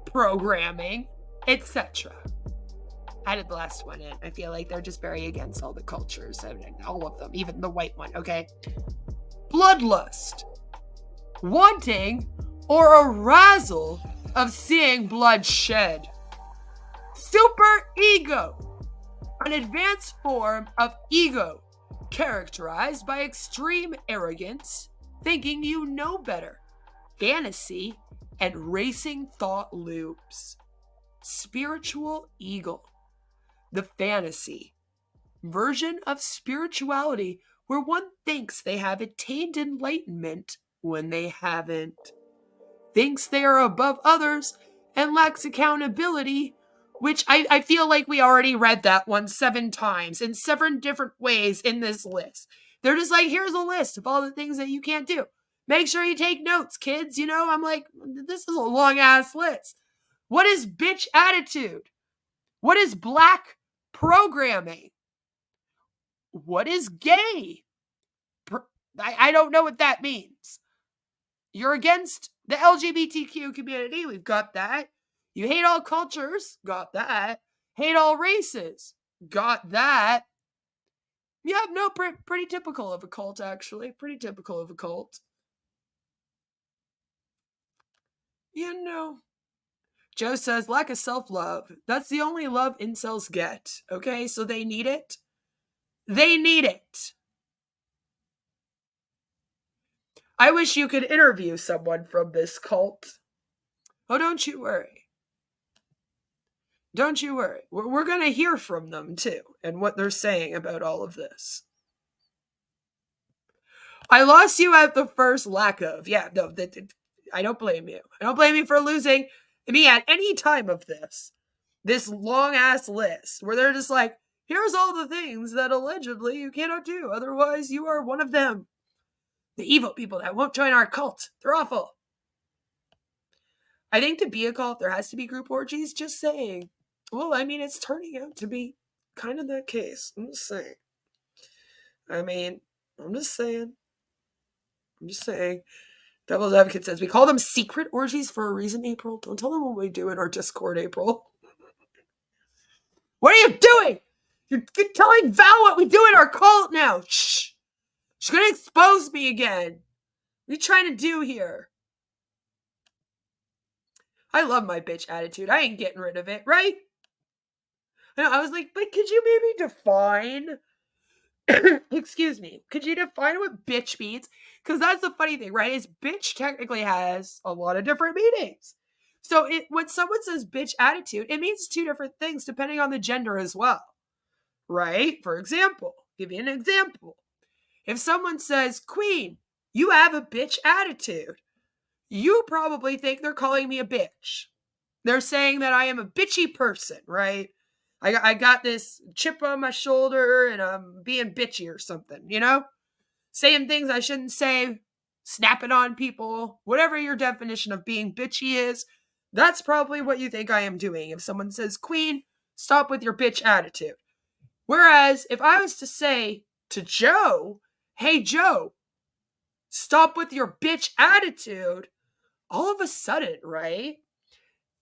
programming, etc. Added the last one in. I feel like they're just very against all the cultures and all of them, even the white one, okay? Bloodlust. Wanting or arousal of seeing blood shed. Super ego. An advanced form of ego characterized by extreme arrogance, thinking you know better, fantasy, and racing thought loops. Spiritual ego. The fantasy version of spirituality where one thinks they have attained enlightenment when they haven't. Thinks they are above others and lacks accountability, which I feel like we already read that one 7 times in 7 different ways in this list. They're just like, here's a list of all the things that you can't do. Make sure you take notes, kids. You know, I'm like, this is a long ass list. What is bitch attitude? What is black programming? What is gay? I don't know what that means. You're against the LGBTQ community. We've got that. You hate all cultures. Got that. Hate all races. Got that. Yeah, no, pretty typical of a cult, actually. Pretty typical of a cult. You know. Joe says, lack of self-love. That's the only love incels get. Okay, so they need it. They need it. I wish you could interview someone from this cult. Oh, don't you worry. Don't you worry. We're going to hear from them, too, and what they're saying about all of this. I lost you at the first lack of. Yeah, no, I don't blame you. I don't blame you for losing me at any time of this long-ass list, where they're just like, here's all the things that allegedly you cannot do, otherwise you are one of them. The evil people that won't join our cult. They're awful. I think to be a cult, there has to be group orgies, just saying. Well, I mean, it's turning out to be kind of that case. I'm just saying. I'm just saying. Devil's Advocate says, we call them secret orgies for a reason, April. Don't tell them what we do in our Discord, April. What are you doing? You're telling Val what we do in our cult now. Shh. She's going to expose me again. What are you trying to do here? I love my bitch attitude. I ain't getting rid of it, right? I was like, but could you maybe define... Excuse me. Could you define what bitch means? Because that's the funny thing, right? Is bitch technically has a lot of different meanings. So when someone says bitch attitude, it means 2 different things depending on the gender as well. Right? For example, give you an example. If someone says, Queen, you have a bitch attitude, you probably think they're calling me a bitch. They're saying that I am a bitchy person, right? I got this chip on my shoulder and I'm being bitchy or something, you know? Saying things I shouldn't say, snapping on people, whatever your definition of being bitchy is, that's probably what you think I am doing. If someone says, Queen, stop with your bitch attitude. Whereas if I was to say to Joe, hey, Joe, stop with your bitch attitude, all of a sudden, right,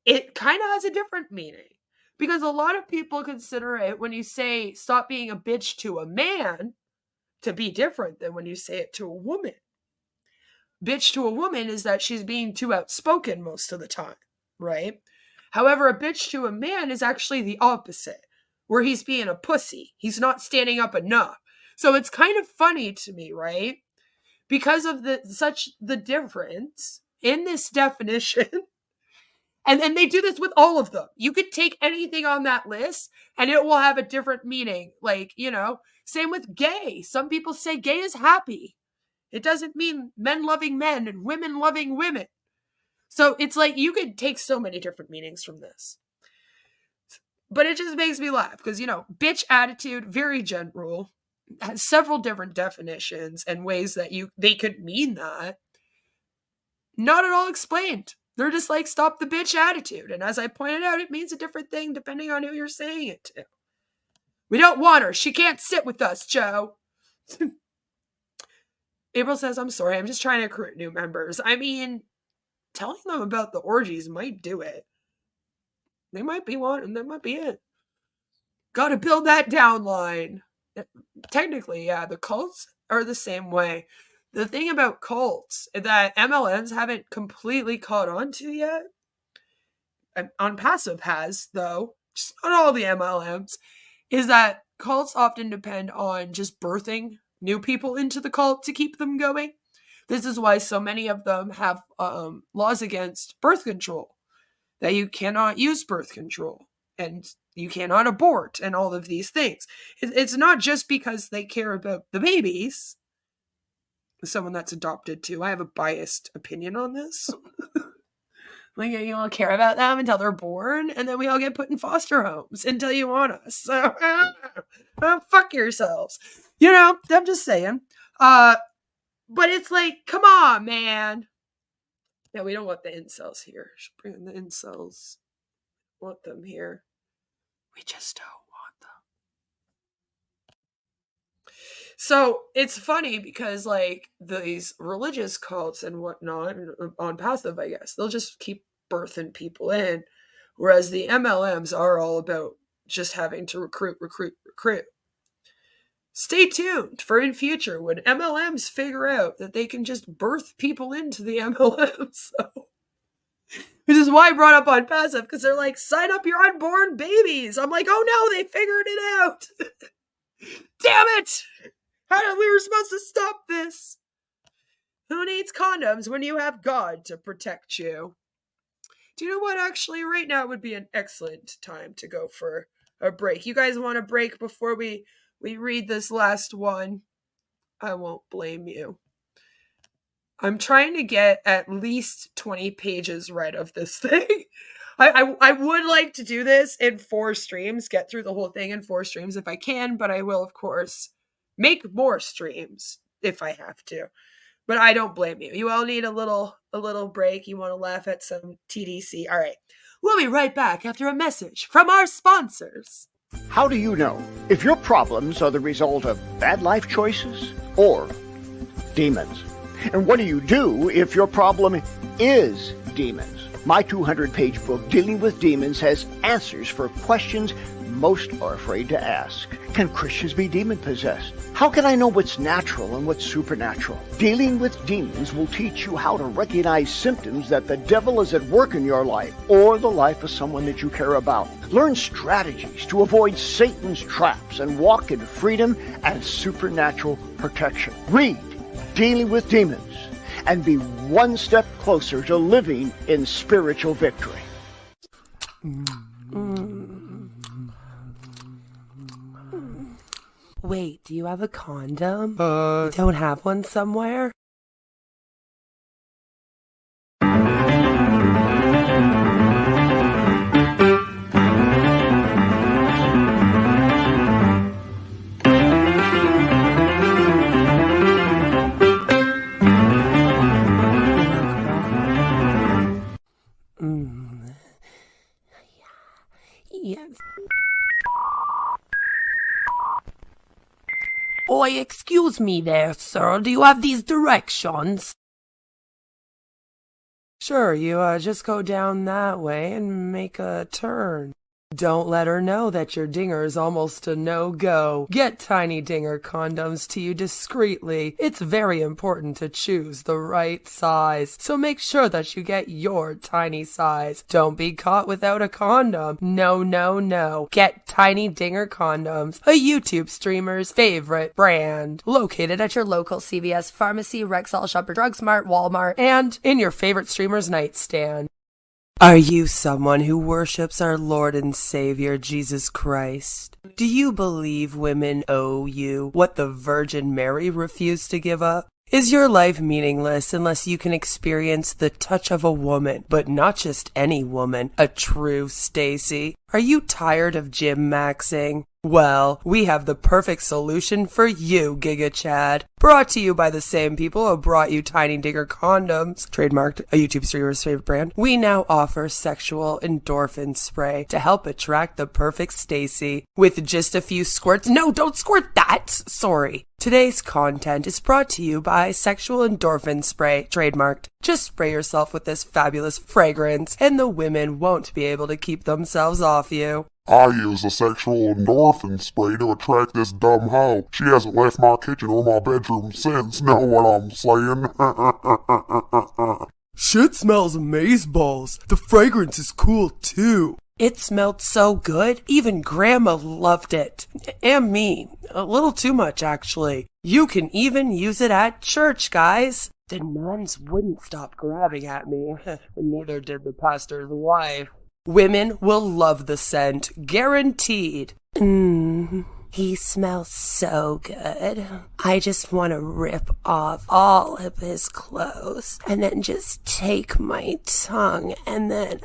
it kind of has a different meaning. Because a lot of people consider it, when you say stop being a bitch to a man, to be different than when you say it to a woman. Bitch to a woman is that she's being too outspoken most of the time, right? However, a bitch to a man is actually the opposite, where he's being a pussy. He's not standing up enough. So it's kind of funny to me, right? Because of the difference in this definition. And they do this with all of them. You could take anything on that list and it will have a different meaning. Like, same with gay. Some people say gay is happy. It doesn't mean men loving men and women loving women. So it's like you could take so many different meanings from this. But it just makes me laugh because, bitch attitude, very general, has several different definitions and ways that they could mean that. Not at all explained. They're just like, stop the bitch attitude. And as I pointed out, it means a different thing depending on who you're saying it to. We don't want her. She can't sit with us, Joe. April says, I'm sorry. I'm just trying to recruit new members. I mean, telling them about the orgies might do it. They might be one, and that might be it. Gotta build that downline. Technically, yeah, the cults are the same way. The thing about cults that MLMs haven't completely caught on to yet, On Passive has, though, just not all the MLMs, is that cults often depend on just birthing new people into the cult to keep them going. This is why so many of them have laws against birth control, that you cannot use birth control and you cannot abort and all of these things. It's not just because they care about the babies. Someone that's adopted too. I have a biased opinion on this. Like, you all care about them until they're born, and then we all get put in foster homes until you want us. So, fuck yourselves. I'm just saying. But it's like, come on, man. Yeah, we don't want the incels here. Should bring in the incels. Want them here. We just don't want them. So it's funny because like these religious cults and whatnot on Passive, I guess, they'll just keep birthing people in. Whereas the MLMs are all about just having to recruit. Stay tuned for in future when MLMs figure out that they can just birth people into the MLMs. So, which is why I brought up on Passive, because they're like, sign up your unborn babies. I'm like, oh no, they figured it out. Damn it. We were supposed to stop this. Who needs condoms when you have God to protect you? Do you know what? Actually, right now would be an excellent time to go for a break. You guys want a break before we read this last one? I won't blame you. I'm trying to get at least 20 pages read of this thing. I would like to do this in 4 streams, get through the whole thing in 4 streams if I can, but I will, of course, make more streams if I have to. But I don't blame you. You all need a little break. You want to laugh at some TDC. All right. We'll be right back after a message from our sponsors. How do you know if your problems are the result of bad life choices or demons? And what do you do if your problem is demons? My 200-page book, Dealing with Demons, has answers for questions most are afraid to ask. Can Christians be demon-possessed? How can I know what's natural and what's supernatural? Dealing with Demons will teach you how to recognize symptoms that the devil is at work in your life or the life of someone that you care about. Learn strategies to avoid Satan's traps and walk in freedom and supernatural protection. Read Dealing with Demons and be one step closer to living in spiritual victory. Wait, do you have a condom? You don't have one somewhere? Yes. Why, excuse me there, sir. Do you have these directions? Sure, you just go down that way and make a turn. Don't let her know that your dinger is almost a no-go. Get tiny dinger condoms to you discreetly. It's very important to choose the right size, so make sure that you get your tiny size. Don't be caught without a condom. No, no, no. Get tiny dinger condoms, a YouTube streamer's favorite brand. Located at your local CVS pharmacy, Rexall, Shopper Drug Mart, Walmart, and in your favorite streamer's nightstand. Are you someone who worships our Lord and Savior, Jesus Christ? Do you believe women owe you what the Virgin Mary refused to give up? Is your life meaningless unless you can experience the touch of a woman, but not just any woman, a true Stacy? Are you tired of gym maxing? Well, we have the perfect solution for you, Giga Chad. Brought to you by the same people who brought you Tiny Digger condoms, trademarked, a YouTube streamer's favorite brand. We now offer sexual endorphin spray to help attract the perfect Stacy. With just a few squirts. No, don't squirt that! Sorry. Today's content is brought to you by Sexual Endorphin Spray, trademarked. Just spray yourself with this fabulous fragrance, and the women won't be able to keep themselves off you. I use a sexual endorphin spray to attract this dumb hoe. She hasn't left my kitchen or my bedroom since, know what I'm saying? Shit smells amazeballs. The fragrance is cool too. It smelled so good, even Grandma loved it. And me. A little too much, actually. You can even use it at church, guys. The nuns wouldn't stop grabbing at me. Neither did the pastor's wife. Women will love the scent, guaranteed. He smells so good. I just want to rip off all of his clothes and then just take my tongue and then...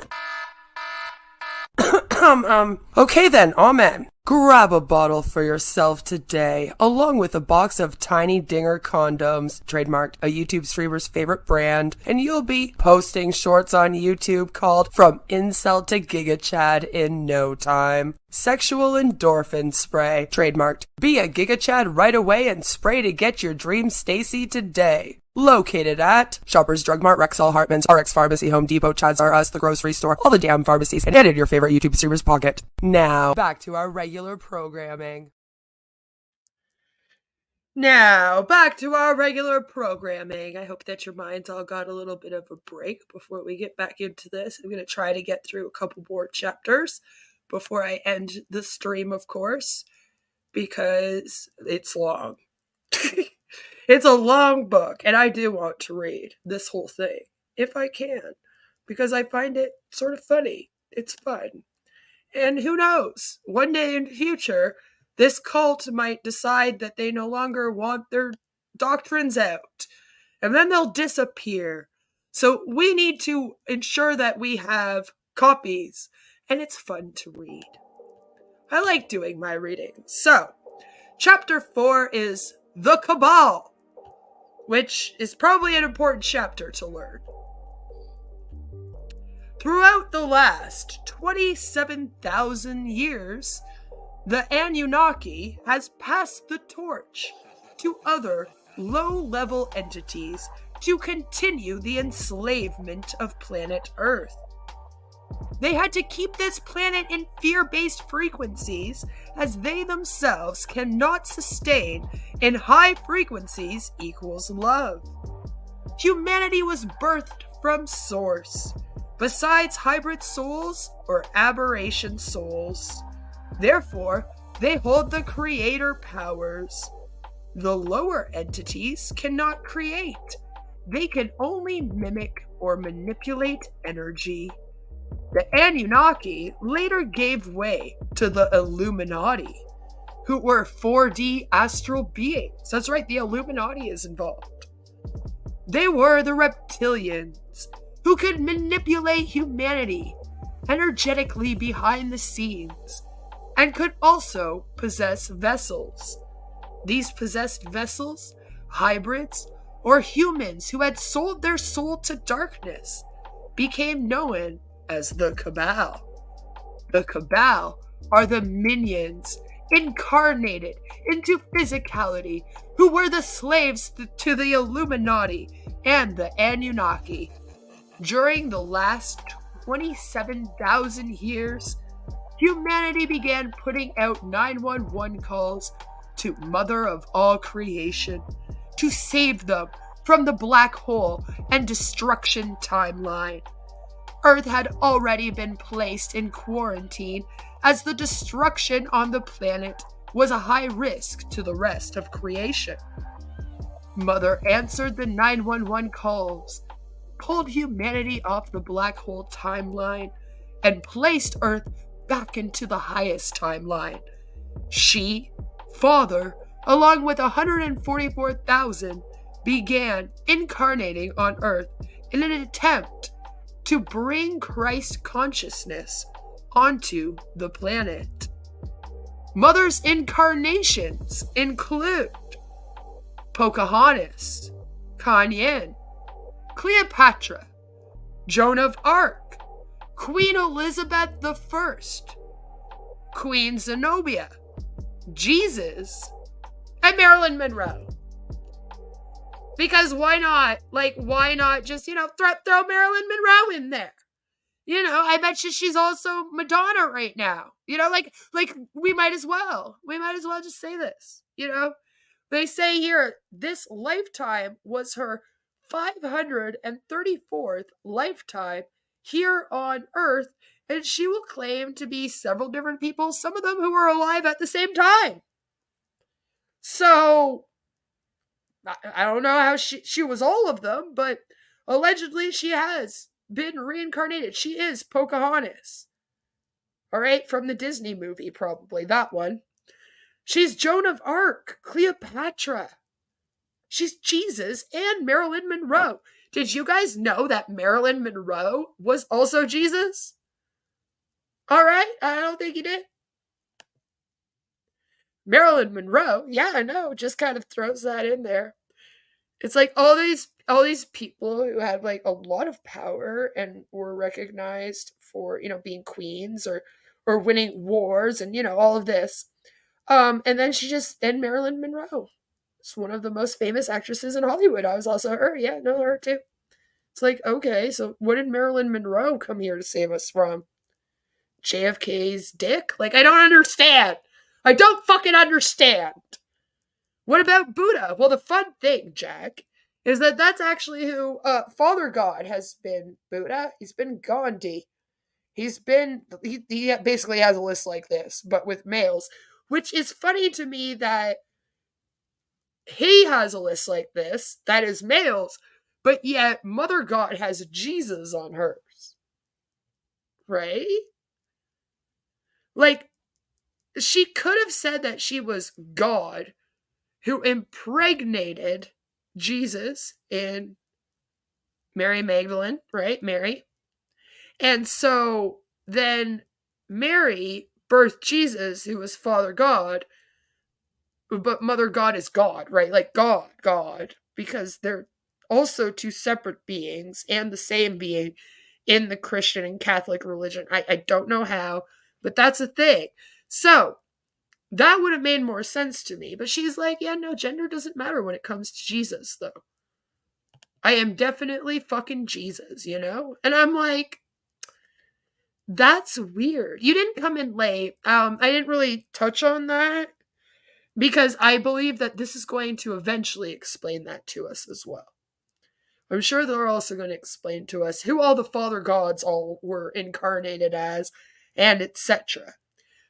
Okay then, amen. Grab a bottle for yourself today, along with a box of Tiny Dinger condoms, trademarked, a YouTube streamer's favorite brand, and you'll be posting shorts on YouTube called From Incel to Giga Chad in no time. Sexual Endorphin Spray, trademarked, be a Giga Chad right away and spray to get your dream Stacy today. Located at Shoppers Drug Mart, Rexall, Hartman's, RX Pharmacy, Home Depot, Chad's R Us, the grocery store, all the damn pharmacies, and in your favorite YouTube streamer's pocket. Now, back to our regular programming. I hope that your minds all got a little bit of a break before we get back into this. I'm going to try to get through a couple more chapters before I end the stream, of course, because it's long. It's a long book, and I do want to read this whole thing, if I can, because I find it sort of funny. It's fun. And who knows, one day in the future, this cult might decide that they no longer want their doctrines out, and then they'll disappear. So we need to ensure that we have copies, and it's fun to read. I like doing my reading. So, chapter 4 is The Cabal, which is probably an important chapter to learn. Throughout the last 27,000 years, the Anunnaki has passed the torch to other low-level entities to continue the enslavement of planet Earth. They had to keep this planet in fear-based frequencies, as they themselves cannot sustain in high frequencies equals love. Humanity was birthed from Source, besides hybrid souls or aberration souls. Therefore, they hold the creator powers. The lower entities cannot create. They can only mimic or manipulate energy. The Anunnaki later gave way to the Illuminati, who were 4D astral beings. That's right, the Illuminati is involved. They were the reptilians, who could manipulate humanity energetically behind the scenes, and could also possess vessels. These possessed vessels, hybrids, or humans who had sold their soul to darkness, became known as the Cabal. The Cabal are the minions incarnated into physicality, who were the slaves to the Illuminati and the Anunnaki. During the last 27,000 years, humanity began putting out 911 calls to Mother of all creation to save them from the black hole and destruction timeline. Earth had already been placed in quarantine as the destruction on the planet was a high risk to the rest of creation. Mother answered the 911 calls, pulled humanity off the black hole timeline, and placed Earth back into the highest timeline. She, Father, along with 144,000, began incarnating on Earth in an attempt to bring Christ consciousness onto the planet. Mother's incarnations include Pocahontas, Kuan Yin, Cleopatra, Joan of Arc, Queen Elizabeth I, Queen Zenobia, Jesus, and Marilyn Monroe. Because why not? Like, why not just, throw Marilyn Monroe in there? I bet she's also Madonna right now. Like we might as well. We might as well just say this, They say here, this lifetime was her 534th lifetime here on Earth, and she will claim to be several different people, some of them who were alive at the same time. So, I don't know how she was all of them, but allegedly she has been reincarnated. She is Pocahontas. All right, from the Disney movie, probably, that one. She's Joan of Arc, Cleopatra. She's Jesus and Marilyn Monroe. Did you guys know that Marilyn Monroe was also Jesus? All right, I don't think you did. Marilyn Monroe, yeah, I know, just kind of throws that in there. It's like all these people who had like a lot of power and were recognized for, being queens or winning wars and, all of this. And then Marilyn Monroe. It's one of the most famous actresses in Hollywood. I was also her. Yeah, no, her too. It's like, okay, so what did Marilyn Monroe come here to save us from? JFK's dick? Like, I don't understand. I don't fucking understand. What about Buddha? Well, the fun thing, Jack, is that that's actually who Father God has been. Buddha. He's been Gandhi. He basically has a list like this, but with males, which is funny to me that he has a list like this that is males, but yet Mother God has Jesus on hers. Right? Like, she could have said that she was God who impregnated Jesus in Mary Magdalene, right? Mary. And so then Mary birthed Jesus, who was Father God, but Mother God is God, right? Like God, because they're also two separate beings and the same being in the Christian and Catholic religion. I don't know how, but that's a thing. So that would have made more sense to me. But she's like, yeah, no, gender doesn't matter when it comes to Jesus, though. I am definitely fucking Jesus, And I'm like, that's weird. You didn't come in late. I didn't really touch on that because I believe that this is going to eventually explain that to us as well. I'm sure they're also going to explain to us who all the father gods all were incarnated as and etc.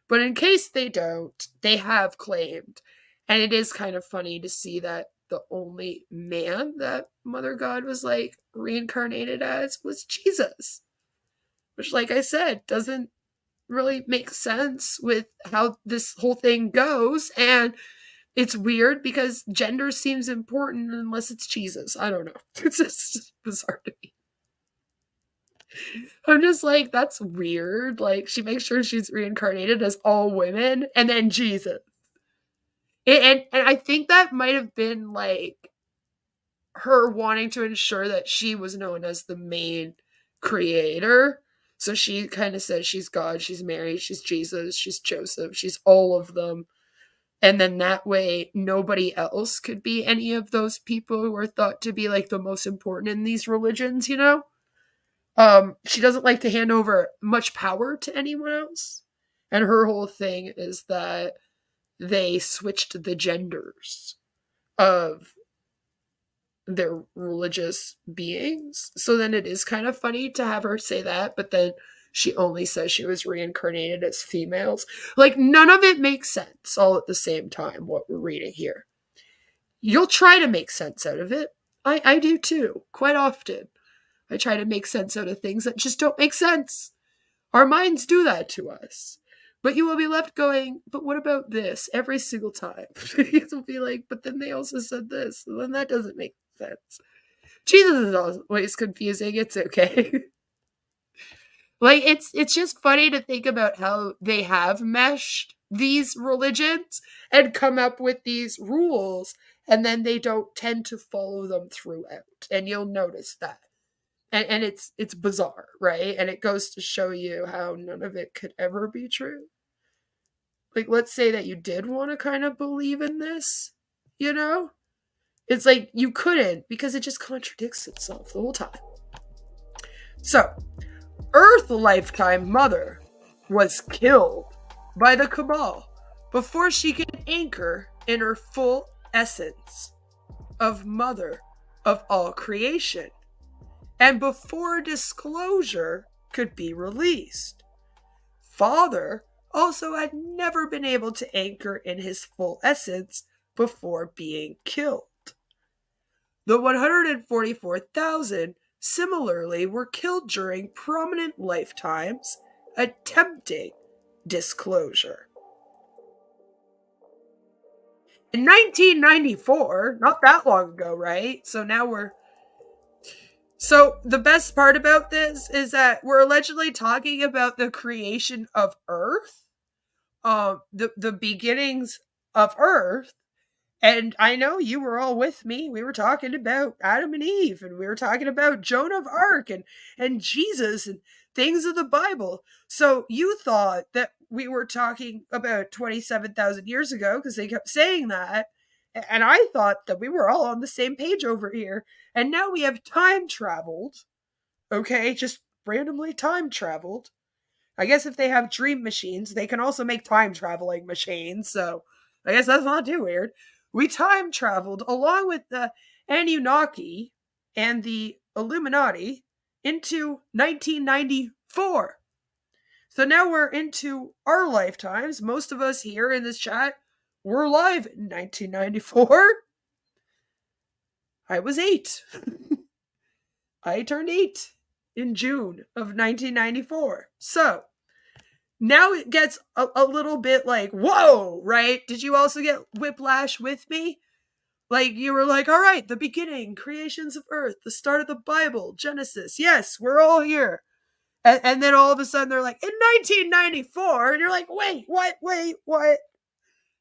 But in case they don't, they have claimed, and it is kind of funny to see that the only man that Mother God was like reincarnated as was Jesus. Which, like I said, doesn't really make sense with how this whole thing goes. And it's weird because gender seems important unless it's Jesus. I don't know. It's just bizarre to me. I'm just like, that's weird. Like, she makes sure she's reincarnated as all women and then Jesus. And I think that might have been like her wanting to ensure that she was known as the main creator. So she kind of says she's God, she's Mary, she's Jesus, she's Joseph, she's all of them. And then that way, nobody else could be any of those people who are thought to be like the most important in these religions, you know? She doesn't like to hand over much power to anyone else. And her whole thing is that they switched the genders of their religious beings. So then it is kind of funny to have her say that, but then she only says she was reincarnated as females. Like, none of it makes sense all at the same time, what we're reading here. You'll try to make sense out of it. I do too, quite often. I try to make sense out of things that just don't make sense. Our minds do that to us. But you will be left going, but what about this? Every single time. You'll be like, but then they also said this. And then that doesn't make sense. Jesus is always confusing. It's okay. Like, it's just funny to think about how they have meshed these religions and come up with these rules, and then they don't tend to follow them throughout. And you'll notice that. And it's bizarre, right? And it goes to show you how none of it could ever be true. Like, let's say that you did want to kind of believe in this, you know? It's like you couldn't, because it just contradicts itself the whole time. So, Earth lifetime mother was killed by the cabal before she could anchor in her full essence of mother of all creation, and before disclosure could be released. Father also had never been able to anchor in his full essence before being killed. The 144,000 similarly were killed during prominent lifetimes attempting disclosure. In 1994, not that long ago, right? So the best part about this is that we're allegedly talking about the creation of Earth, the beginnings of Earth. And I know you were all with me. We were talking about Adam and Eve, and we were talking about Joan of Arc and Jesus and things of the Bible. So you thought that we were talking about 27,000 years ago because they kept saying that. And I thought that we were all on the same page over here. And now we have time traveled. Okay, just randomly time traveled. I guess if they have dream machines, they can also make time traveling machines. So I guess that's not too weird. We time traveled along with the Anunnaki and the Illuminati into 1994. So now we're into our lifetimes. Most of us here in this chat were alive in 1994. I was 8. I turned 8 in June of 1994. So now it gets a little bit like, whoa, right? Did you also get whiplash with me? Like, you were like, all right, the beginning, creations of Earth, the start of the Bible, Genesis. Yes, we're all here. And then all of a sudden they're like, in 1994. And you're like, wait, what?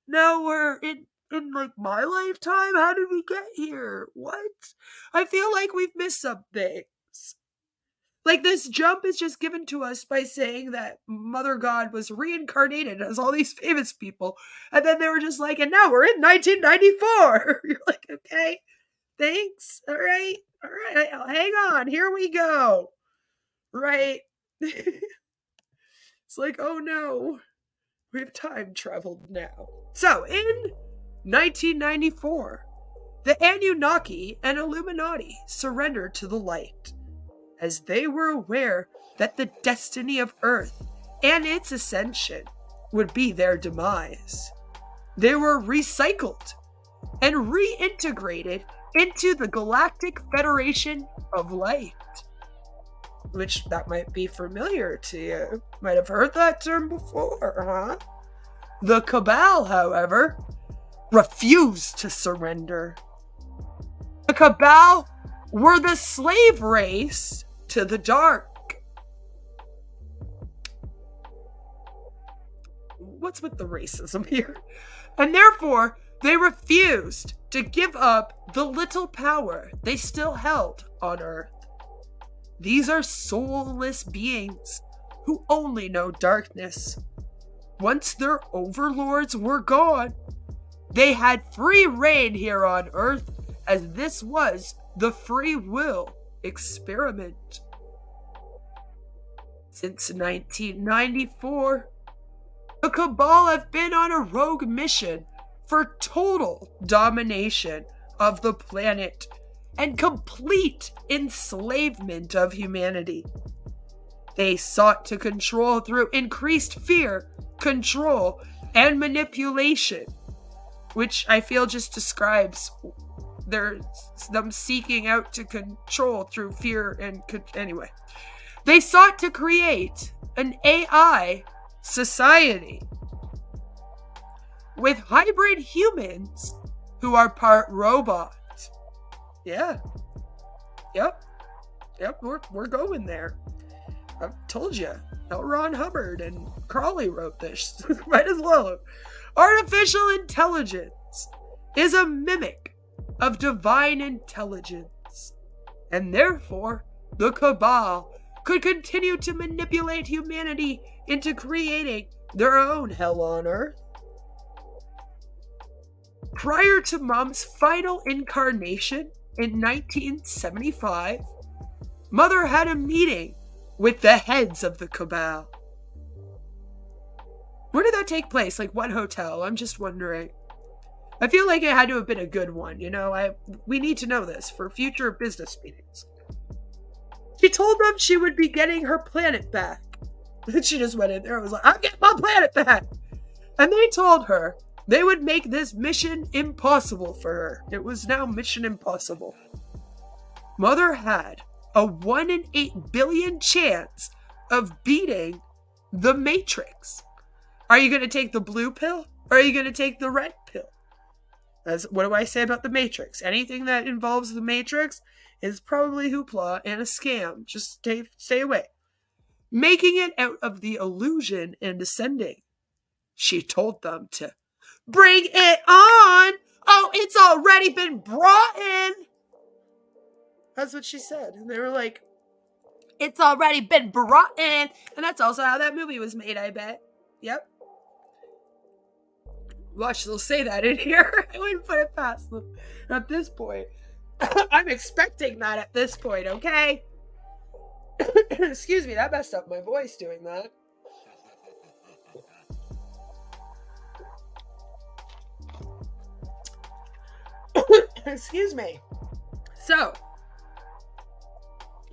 Now we're in like my lifetime? How did we get here? What? I feel like we've missed some things. Like, this jump is just given to us by saying that Mother God was reincarnated as all these famous people. And then they were just like, and now we're in 1994. You're like, okay, thanks. All right. Hang on. Here we go. Right. It's like, oh no. We've time traveled now. So, in 1994, the Anunnaki and Illuminati surrendered to the light, as they were aware that the destiny of Earth and its ascension would be their demise. They were recycled and reintegrated into the Galactic Federation of Light, which that might be familiar to you. Might have heard that term before, huh? The cabal, however, refused to surrender. The cabal were the slave race to the dark. What's with the racism here? And therefore, they refused to give up the little power they still held on Earth. These are soulless beings who only know darkness. Once their overlords were gone, they had free reign here on Earth, as this was the free will experiment. Since 1994, the Cabal have been on a rogue mission for total domination of the planet and complete enslavement of humanity. They sought to control through increased fear, control, and manipulation, which I feel just describes them seeking out to control through fear and anyway. They sought to create an AI society with hybrid humans who are part robot. Yeah. Yep, we're going there. I've told you. L. Ron Hubbard and Crowley wrote this. Might as well. Artificial intelligence is a mimic of divine intelligence, and therefore the Cabal could continue to manipulate humanity into creating their own hell on Earth. Prior to Mom's final incarnation in 1975, Mother had a meeting with the heads of the Cabal. Where did that take place? Like, what hotel? I'm just wondering. I feel like it had to have been a good one, you know? We need to know this for future business meetings. She told them she would be getting her planet back. She just went in there and was like, I'm getting my planet back! And they told her they would make this mission impossible for her. It was now mission impossible. Mother had a 1 in 8 billion chance of beating the Matrix. Are you going to take the blue pill or are you going to take the red pill? What do I say about the Matrix? Anything that involves the Matrix is probably hoopla and a scam. Just stay away. Making it out of the illusion and ascending. She told them to bring it on. Oh, it's already been brought in. That's what she said. And they were like, it's already been brought in. And that's also how that movie was made, I bet. Yep. Watch, they'll say that in here. I wouldn't put it past them at this point. I'm expecting that at this point, okay? Excuse me, that messed up my voice doing that. Excuse me. So,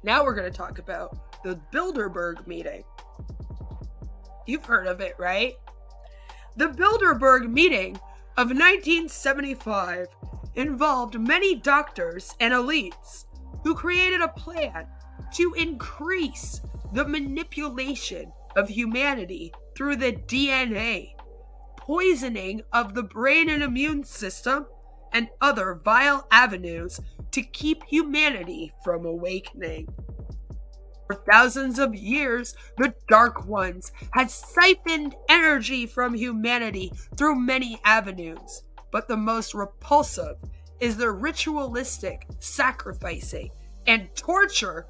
now we're going to talk about the Bilderberg meeting. You've heard of it, right? The Bilderberg meeting of 1975 involved many doctors and elites who created a plan to increase the manipulation of humanity through the DNA, poisoning of the brain and immune system, and other vile avenues to keep humanity from awakening. For thousands of years, the Dark Ones had siphoned energy from humanity through many avenues, but the most repulsive is the ritualistic sacrificing and torture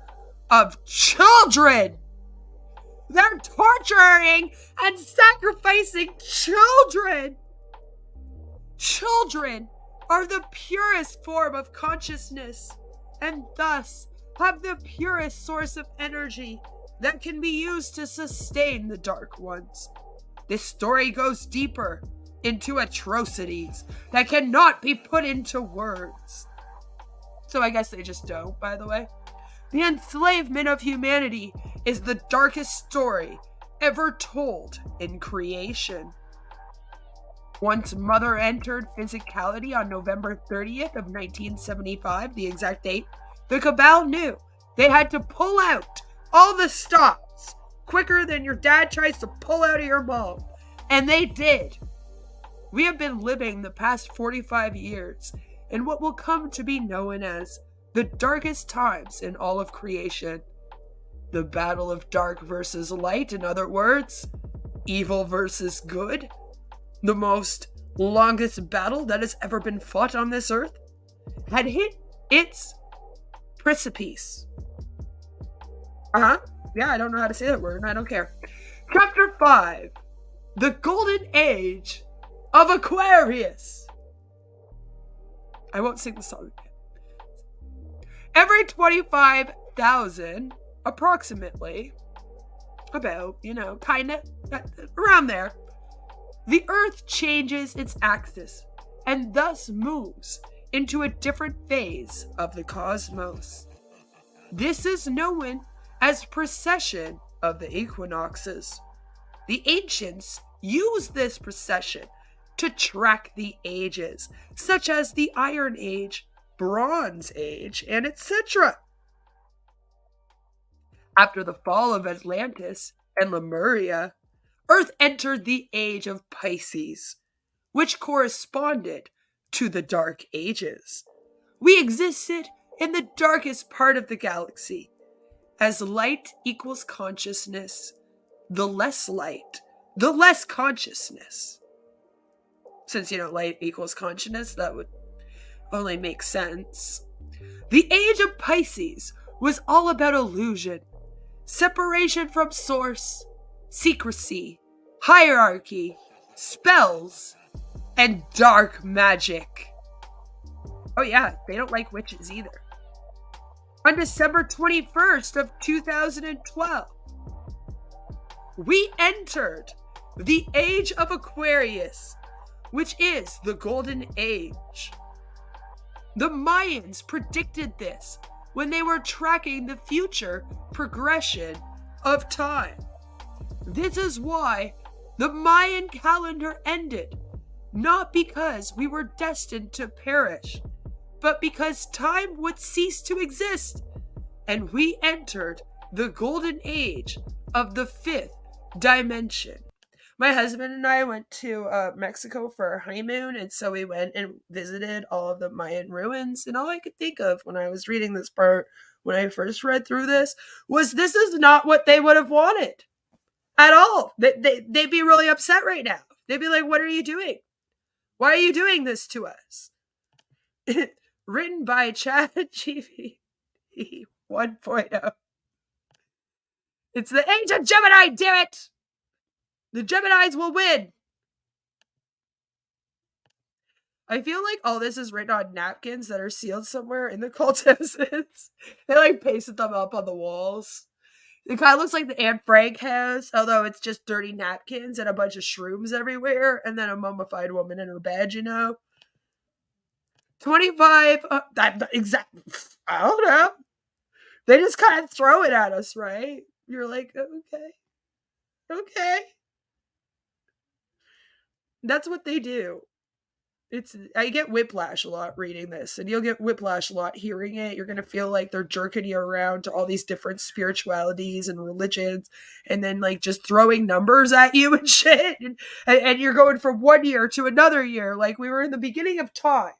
of children. They're torturing and sacrificing children. Children are the purest form of consciousness and thus have the purest source of energy that can be used to sustain the Dark Ones. This story goes deeper into atrocities that cannot be put into words. So I guess they just don't, by the way. The enslavement of humanity is the darkest story ever told in creation. Once Mother entered physicality on November 30th of 1975, the exact date, the Cabal knew they had to pull out all the stops quicker than your dad tries to pull out of your mom. And they did. We have been living the past 45 years in what will come to be known as the darkest times in all of creation. The battle of dark versus light, in other words, evil versus good. The most longest battle that has ever been fought on this earth had hit its precipice. Yeah, I don't know how to say that word, and I don't care. Chapter 5. The Golden Age of Aquarius. I won't sing the song again. Every 25,000, approximately, about, kind of, around there, the Earth changes its axis and thus moves into a different phase of the cosmos. This is known as precession of the equinoxes. The ancients used this precession to track the ages, such as the Iron Age, Bronze Age, and etc. After the fall of Atlantis and Lemuria, Earth entered the age of Pisces, which corresponded to the Dark Ages. We existed in the darkest part of the galaxy. As light equals consciousness, the less light, the less consciousness. Since, light equals consciousness, that would only make sense. The age of Pisces was all about illusion, separation from source, secrecy, hierarchy, spells, and dark magic. Oh yeah, they don't like witches either. On December 21st of 2012, we entered the Age of Aquarius, which is the Golden Age. The Mayans predicted this when they were tracking the future progression of time. This is why the Mayan calendar ended, not because we were destined to perish, but because time would cease to exist, and we entered the Golden Age of the 5th dimension. My husband and I went to Mexico for our honeymoon, and so we went and visited all of the Mayan ruins, and all I could think of when I was reading this part, when I first read through this is not what they would have wanted at all. They'd be really upset right now. They'd be like, what are you doing? Why are you doing this to us? Written by ChatGPT 1.0. It's the age of Gemini, damn it! The Geminis will win! I feel like all this is written on napkins that are sealed somewhere in the cultists. They pasted them up on the walls. It kind of looks like the Anne Frank house, although it's just dirty napkins and a bunch of shrooms everywhere, and then a mummified woman in her bed, 25, exactly, I don't know. They just kind of throw it at us, right? You're like, okay. That's what they do. I get whiplash a lot reading this, and you'll get whiplash a lot hearing it. You're going to feel like they're jerking you around to all these different spiritualities and religions, and then just throwing numbers at you and shit. And you're going from one year to another year. Like we were in the beginning of time.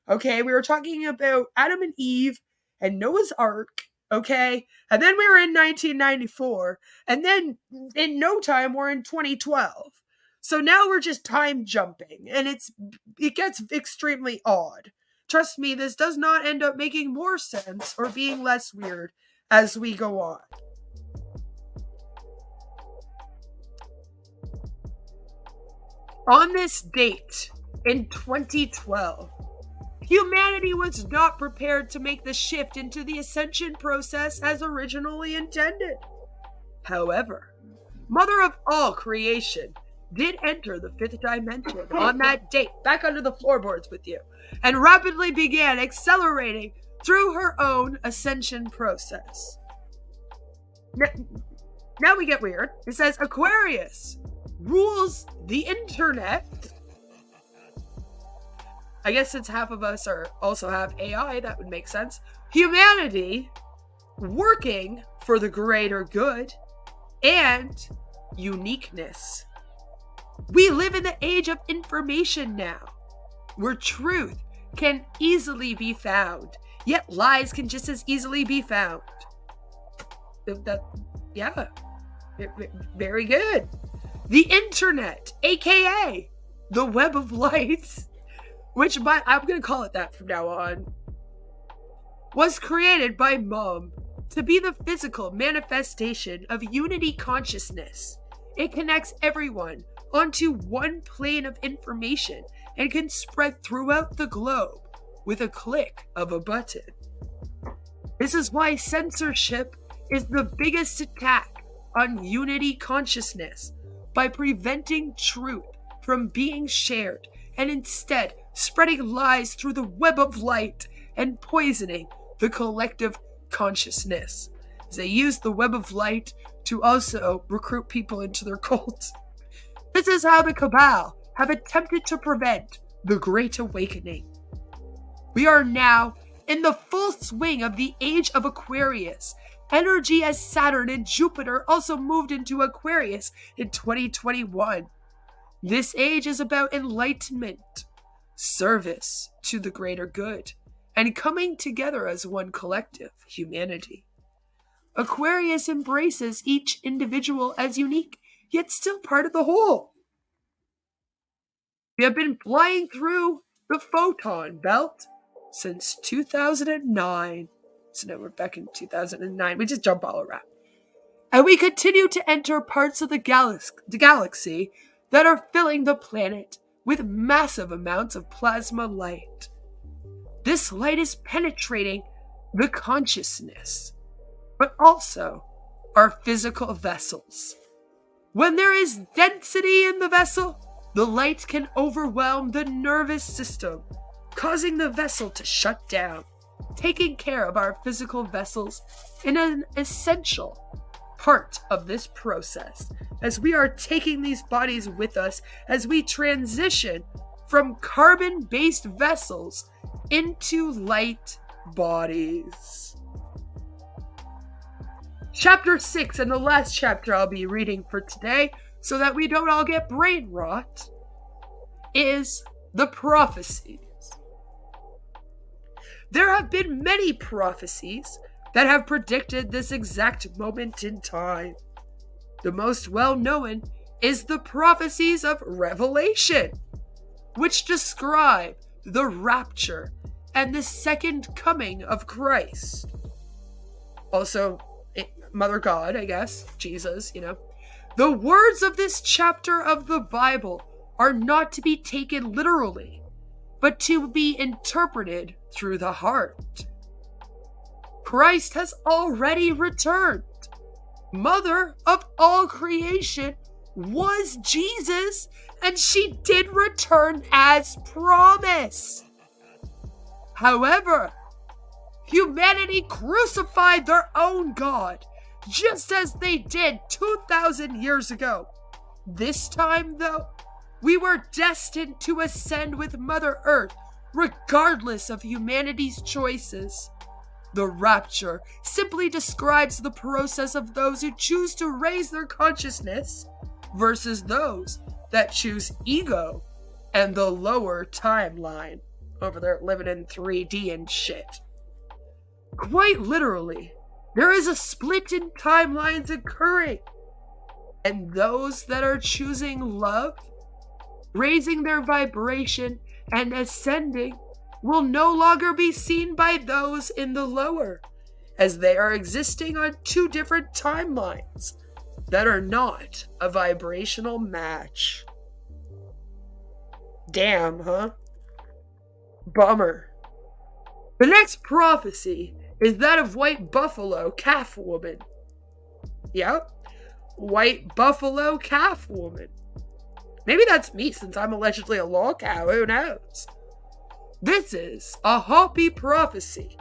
Okay, we were talking about Adam and Eve and Noah's Ark, okay? And then we were in 1994, and then in no time we're in 2012. So now we're just time jumping, and it gets extremely odd. Trust me, this does not end up making more sense or being less weird as we go on. On this date, in 2012, humanity was not prepared to make the shift into the Ascension process as originally intended. However, Mother of all creation did enter the 5th dimension on that date, back under the floorboards with you, and rapidly began accelerating through her own ascension process. Now we get weird. It says Aquarius rules the internet. I guess since half of us also have AI, that would make sense. Humanity working for the greater good and uniqueness. We live in the age of information now, where truth can easily be found, yet lies can just as easily be found. Very good. The internet, aka the web of light, which I'm going to call it that from now on, was created by Mom to be the physical manifestation of unity consciousness. It connects everyone onto one plane of information and can spread throughout the globe with a click of a button. This is why censorship is the biggest attack on unity consciousness, by preventing truth from being shared and instead spreading lies through the web of light and poisoning the collective consciousness. They use the web of light to also recruit people into their cults. This is how the cabal have attempted to prevent the Great Awakening. We are now in the full swing of the age of Aquarius, energy as Saturn and Jupiter also moved into Aquarius in 2021. This age is about enlightenment, service to the greater good, and coming together as one collective humanity. Aquarius embraces each individual as unique, yet still part of the whole. We have been flying through the photon belt since 2009. So now we're back in 2009. We just jump all around. And we continue to enter parts of the galaxy that are filling the planet with massive amounts of plasma light. This light is penetrating the consciousness, but also our physical vessels. When there is density in the vessel, the light can overwhelm the nervous system, causing the vessel to shut down. Taking care of our physical vessels is an essential part of this process, as we are taking these bodies with us as we transition from carbon-based vessels into light bodies. Chapter 6, and the last chapter I'll be reading for today, so that we don't all get brain rot, is the Prophecies. There have been many prophecies that have predicted this exact moment in time. The most well-known is the Prophecies of Revelation, which describe the rapture and the second coming of Christ. Also, Mother God, I guess, Jesus, The words of this chapter of the Bible are not to be taken literally, but to be interpreted through the heart. Christ has already returned. Mother of all creation was Jesus, and she did return as promised. However, humanity crucified their own God, just as they did 2,000 years ago. This time, though, we were destined to ascend with Mother Earth, regardless of humanity's choices. The rapture simply describes the process of those who choose to raise their consciousness versus those that choose ego and the lower timeline, over there living in 3D and shit. Quite literally, there is a split in timelines occurring, and those that are choosing love, raising their vibration, and ascending will no longer be seen by those in the lower, as they are existing on two different timelines that are not a vibrational match. Damn, huh? Bummer. The next prophecy is that of White Buffalo Calf Woman. Yep, White Buffalo Calf Woman. Maybe that's me, since I'm allegedly a lol cow, who knows? This is a Hopi prophecy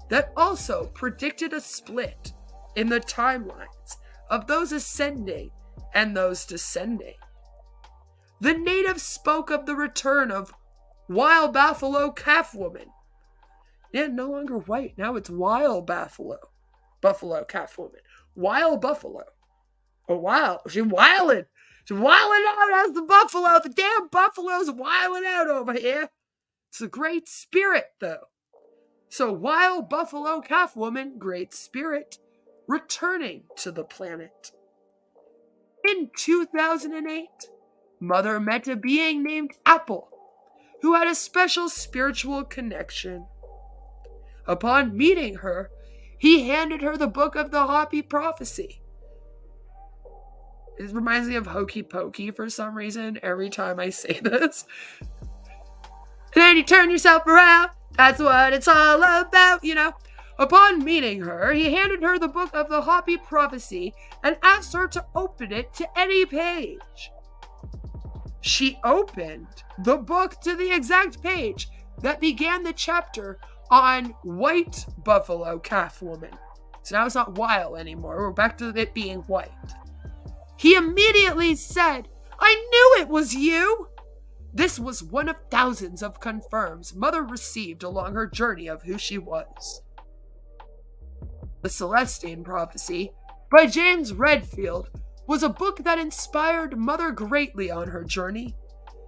that also predicted a split in the timelines of those ascending and those descending. The natives spoke of the return of Wild Buffalo Calf Woman. Yeah, no longer white, now it's Wild Buffalo. Buffalo Calf Woman. Wild Buffalo. Oh, wow, she's wildin'. She's wildin' out as the buffalo. The damn buffalo's wildin' out over here. It's a great spirit, though. So, Wild Buffalo Calf Woman, great spirit, returning to the planet. In 2008, Mother met a being named Apple, who had a special spiritual connection. Upon meeting her, he handed her the book of the Hopi Prophecy. It reminds me of Hokey Pokey for some reason every time I say this. And then you turn yourself around. That's what it's all about, you know. Upon meeting her, he handed her the book of the Hopi Prophecy and asked her to open it to any page. She opened the book to the exact page that began the chapter on white buffalo calf woman. So now it's not wild anymore. We're back to it being white. He immediately said, "I knew it was you!" This was one of thousands of confirms Mother received along her journey of who she was. The Celestine Prophecy by James Redfield was a book that inspired Mother greatly on her journey.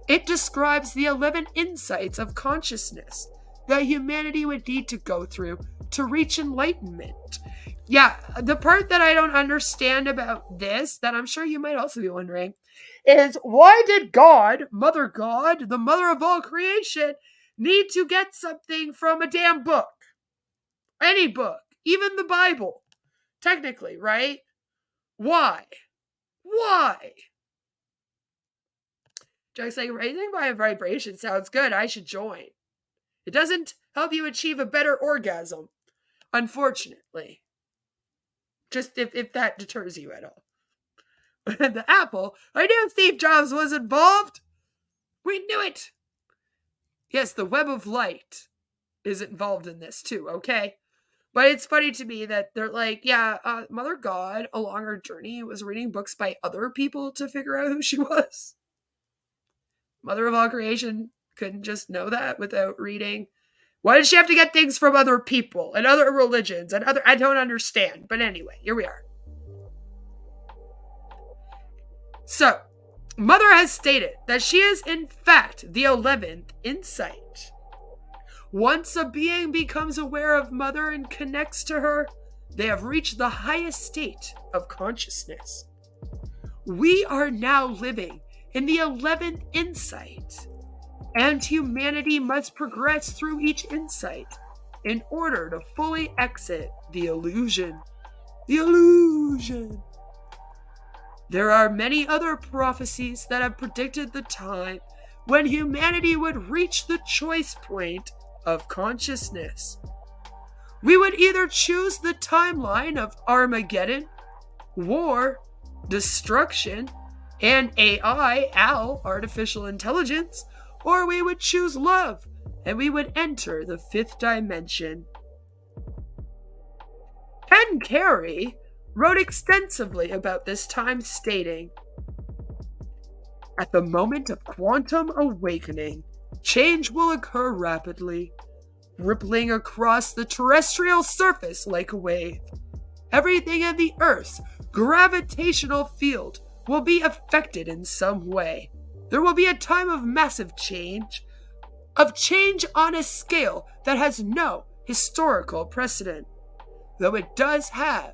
It describes the 11 insights of consciousness that humanity would need to go through to reach enlightenment. Yeah, the part that I don't understand about this, that I'm sure you might also be wondering, is why did God, the mother of all creation, need to get something from a damn book? Any book, even the Bible, technically, right? Why? Just like raising my vibration sounds good, I should join. It doesn't help you achieve a better orgasm, unfortunately. Just if that deters you at all. The Apple, I knew Steve Jobs was involved. We knew it. Yes, the web of light is involved in this too, okay? But it's funny to me that they're like, Mother God, along her journey, was reading books by other people to figure out who she was. Mother of all creation couldn't just know that without reading. Why did she have to get things from other people and other religions and other... I don't understand. But anyway, here we are. So, Mother has stated that she is in fact the 11th insight. Once a being becomes aware of Mother and connects to her, they have reached the highest state of consciousness. We are now living in the 11th insight, and humanity must progress through each insight in order to fully exit the illusion. The illusion. There are many other prophecies that have predicted the time when humanity would reach the choice point of consciousness. We would either choose the timeline of Armageddon, war, destruction, and AI, artificial intelligence, or we would choose love, and we would enter the 5th dimension. Ken Carey wrote extensively about this time, stating, "At the moment of quantum awakening, change will occur rapidly, rippling across the terrestrial surface like a wave. Everything in the Earth's gravitational field will be affected in some way. There will be a time of massive change, on a scale that has no historical precedent, though it does have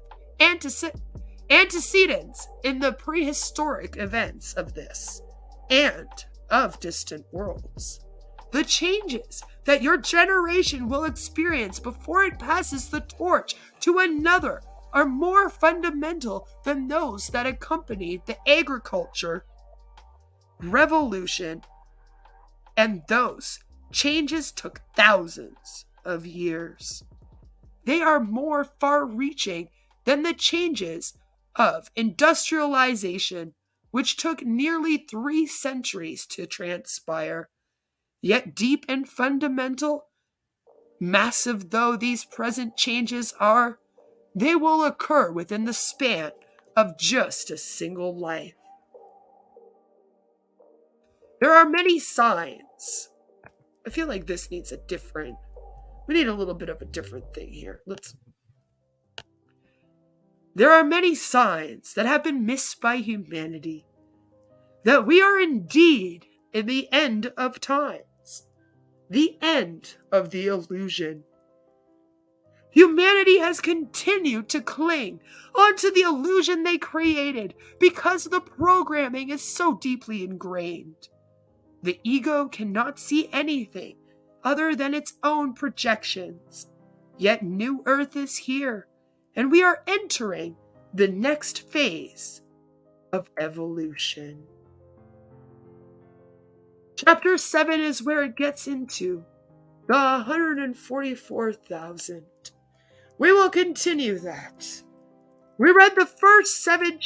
antecedents in the prehistoric events of this and of distant worlds. The changes that your generation will experience before it passes the torch to another are more fundamental than those that accompanied the agriculture revolution, and those changes took thousands of years. They are more far-reaching than the changes of industrialization, which took nearly 3 centuries to transpire. Yet deep and fundamental, massive though these present changes are, they will occur within the span of just a single life. There are many signs. I feel like this needs we need a little bit of a different thing here. There are many signs that have been missed by humanity, that we are indeed in the end of times, the end of the illusion. Humanity has continued to cling onto the illusion they created because the programming is so deeply ingrained. The ego cannot see anything other than its own projections. Yet new Earth is here, and we are entering the next phase of evolution. Chapter 7 is where it gets into the 144,000. We will continue that. We read the first 6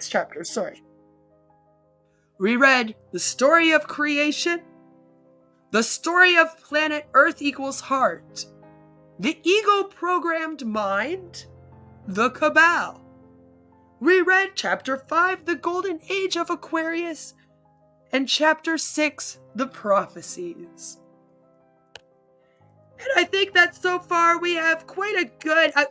chapters, sorry. We read the story of creation, the story of planet Earth equals heart, the ego-programmed mind, the cabal. We read chapter 5, the golden age of Aquarius, and chapter 6, the prophecies. And I think that so far we have quite a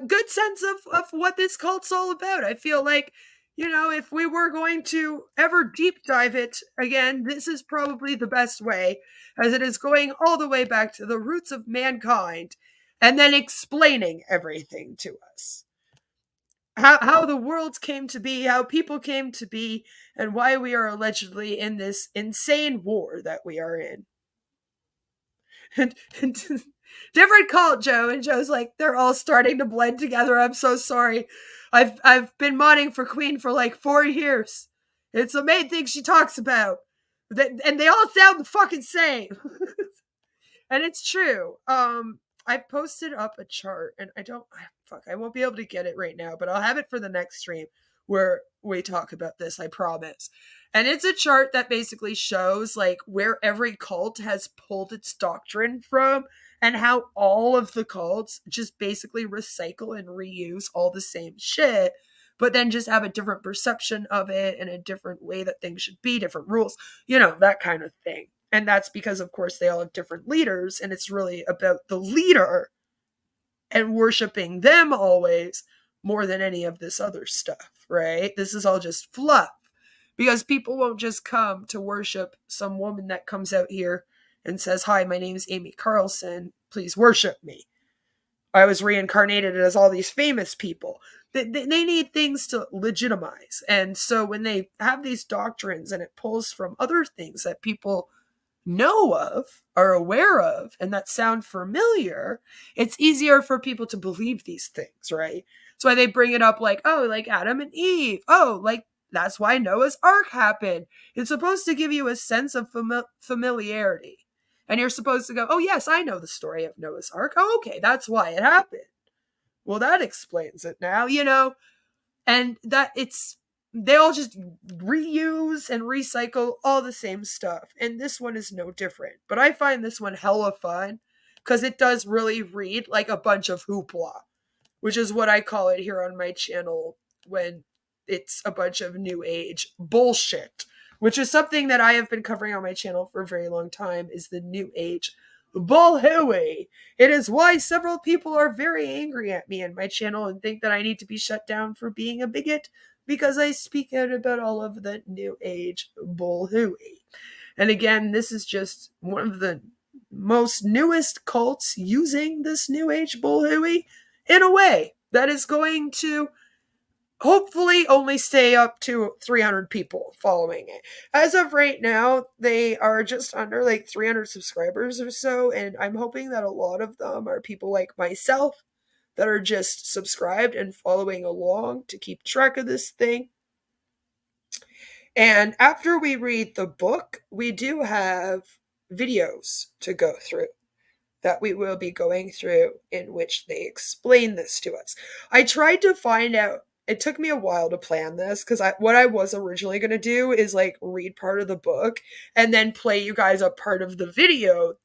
good sense of what this cult's all about. I feel like, if we were going to ever deep dive it again, this is probably the best way, as it is going all the way back to the roots of mankind and then explaining everything to us. How the world came to be, how people came to be, and why we are allegedly in this insane war that we are in. And different cult, Joe. And Joe's like, they're all starting to blend together. I'm so sorry. I've been modding for Queen for like 4 years. It's the main thing she talks about. And they all sound the fucking same. And it's true. I've posted up a chart, and I won't be able to get it right now, but I'll have it for the next stream where we talk about this, I promise. And it's a chart that basically shows like where every cult has pulled its doctrine from, and how all of the cults just basically recycle and reuse all the same shit, but then just have a different perception of it and a different way that things should be, different rules, that kind of thing. And that's because, of course, they all have different leaders, and it's really about the leader and worshiping them always more than any of this other stuff, right? This is all just fluff, because people won't just come to worship some woman that comes out here and says, "Hi, my name is Amy Carlson, please worship me. I was reincarnated as all these famous people." They need things to legitimize. And so when they have these doctrines and it pulls from other things that people know of, are aware of, and that sound familiar, it's easier for people to believe these things, right? That's why they bring it up like, oh, like Adam and Eve. Oh, like that's why Noah's Ark happened. It's supposed to give you a sense of familiarity. And you're supposed to go, oh, yes, I know the story of Noah's Ark. Oh, okay, that's why it happened. Well, that explains it now, And that they all just reuse and recycle all the same stuff. And this one is no different. But I find this one hella fun because it does really read like a bunch of hoopla, which is what I call it here on my channel when it's a bunch of new age bullshit, which is something that I have been covering on my channel for a very long time, is the new age bullhooey. It is why several people are very angry at me and my channel and think that I need to be shut down for being a bigot, because I speak out about all of the new age bullhooey. And again, this is just one of the most newest cults using this new age bullhooey in a way that is going to hopefully only stay up to 300 people following it. As of right now, they are just under like 300 subscribers or so, and I'm hoping that a lot of them are people like myself that are just subscribed and following along to keep track of this thing. And after we read the book, we do have videos to go through that we will be going through in which they explain this to us. I tried to find out, it took me a while to plan this, because what I was originally going to do is like read part of the book and then play you guys a part of the video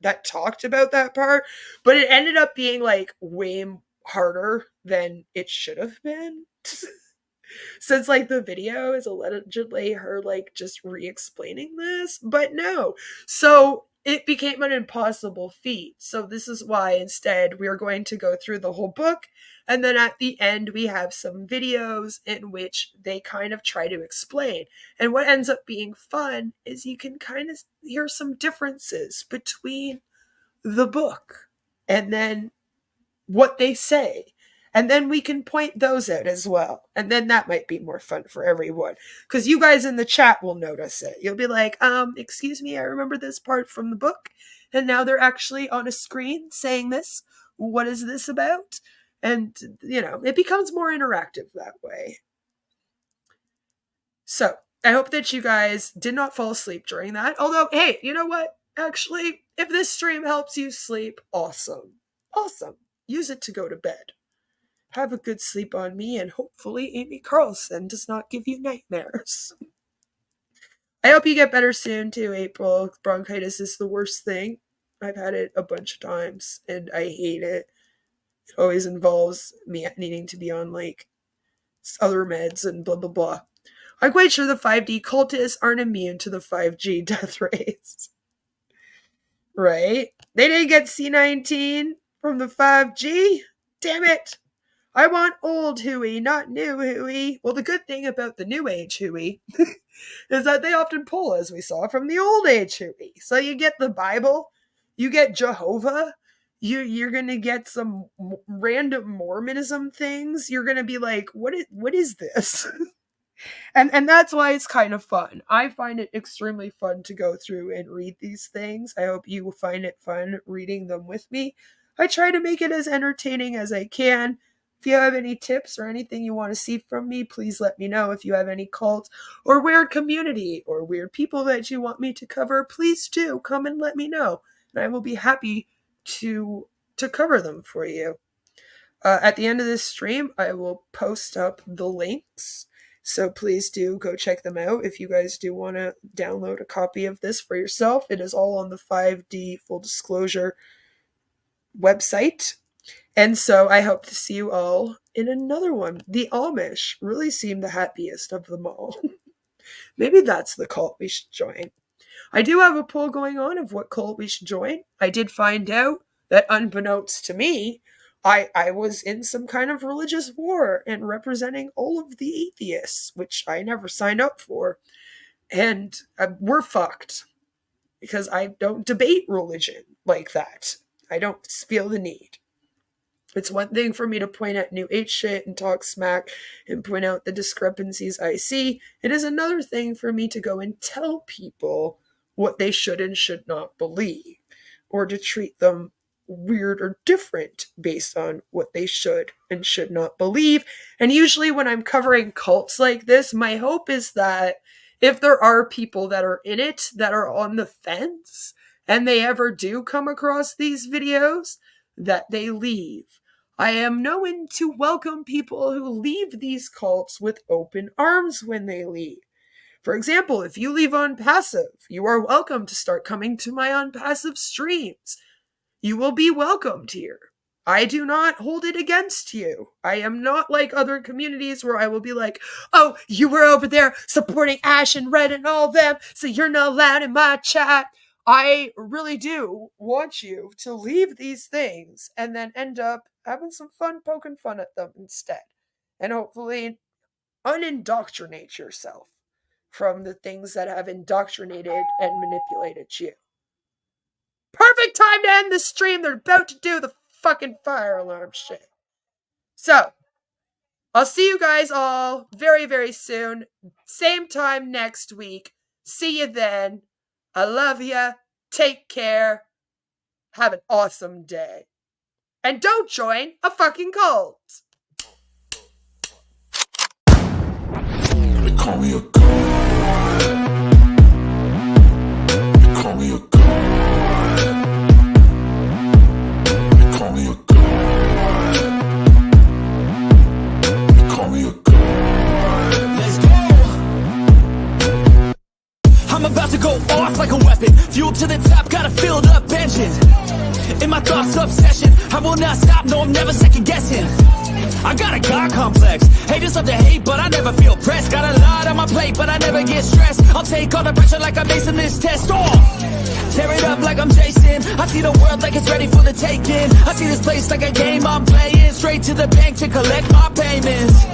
that talked about that part, but it ended up being like way harder than it should have been. Since like the video is allegedly her like just re-explaining this, but no. So it became an impossible feat. So this is why instead we are going to go through the whole book, and then at the end we have some videos in which they kind of try to explain. And what ends up being fun is you can kind of hear some differences between the book and then what they say. And then we can point those out as well. And then that might be more fun for everyone, because you guys in the chat will notice it. You'll be like, excuse me, I remember this part from the book, and now they're actually on a screen saying this. what is this about? And, it becomes more interactive that way. So, I hope that you guys did not fall asleep during that. Although, hey, you know what? Actually, if this stream helps you sleep, awesome. Awesome. Use it to go to bed. Have a good sleep on me, and hopefully Amy Carlson does not give you nightmares. I hope you get better soon too, April. Bronchitis is the worst thing. I've had it a bunch of times, and I hate it. It always involves me needing to be on, other meds and blah, blah, blah. I'm quite sure the 5D cultists aren't immune to the 5G death rays. Right? They didn't get C19 from the 5G? Damn it! I want old Huey, not new Huey. Well, the good thing about the new age Huey is that they often pull, as we saw, from the old age Huey. So you get the Bible, you get Jehovah, you're going to get some random Mormonism things. You're going to be like, what is this? And that's why it's kind of fun. I find it extremely fun to go through and read these things. I hope you will find it fun reading them with me. I try to make it as entertaining as I can. If you have any tips or anything you want to see from me, please let me know. If you have any cults or weird community or weird people that you want me to cover, please do come and let me know. And I will be happy to cover them for you. At the end of this stream, I will post up the links. So please do go check them out if you guys do want to download a copy of this for yourself. It is all on the 5D Full Disclosure website. And so I hope to see you all in another one. The Amish really seem the happiest of them all. Maybe that's the cult we should join. I do have a poll going on of what cult we should join. I did find out that, unbeknownst to me, I was in some kind of religious war and representing all of the atheists, which I never signed up for. And we're fucked because I don't debate religion like that. I don't feel the need. It's one thing for me to point at new age shit and talk smack and point out the discrepancies I see. It is another thing for me to go and tell people what they should and should not believe, or to treat them weird or different based on what they should and should not believe. And usually when I'm covering cults like this, my hope is that if there are people that are in it, that are on the fence, and they ever do come across these videos, that they leave. I am known to welcome people who leave these cults with open arms when they leave. For example, if you leave on passive, you are welcome to start coming to my unpassive streams. You will be welcomed here. I do not hold it against you. I am not like other communities where I will be like, oh, you were over there supporting Ash and Red and all them, so you're not allowed in my chat. I really do want you to leave these things and then end up having some fun poking fun at them instead. And hopefully unindoctrinate yourself from the things that have indoctrinated and manipulated you. Perfect time to end the stream. They're about to do the fucking fire alarm shit. So, I'll see you guys all very, very soon. Same time next week. See you then. I love you. Take care. Have an awesome day. And don't join a fucking cult. They call me a god. They call me a god. They call me a god. They call me a god. Let's go. I'm about to go off like a weapon. Fuel to the top, got a filled up engine. In my thoughts, obsession. I will not stop, no, I'm never second guessing. I got a God complex. Haters love to hate, but I never feel pressed. Got a lot on my plate, but I never get stressed. I'll take all the pressure like I'm acing this test. Tear it up like I'm Jason. I see the world like it's ready for the taking. I see this place like a game I'm playing. Straight to the bank to collect my payments.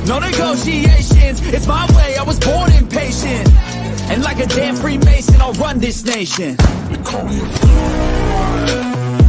No negotiations, it's my way, I was born impatient. And like a damn Freemason, I'll run this nation. They call me a god.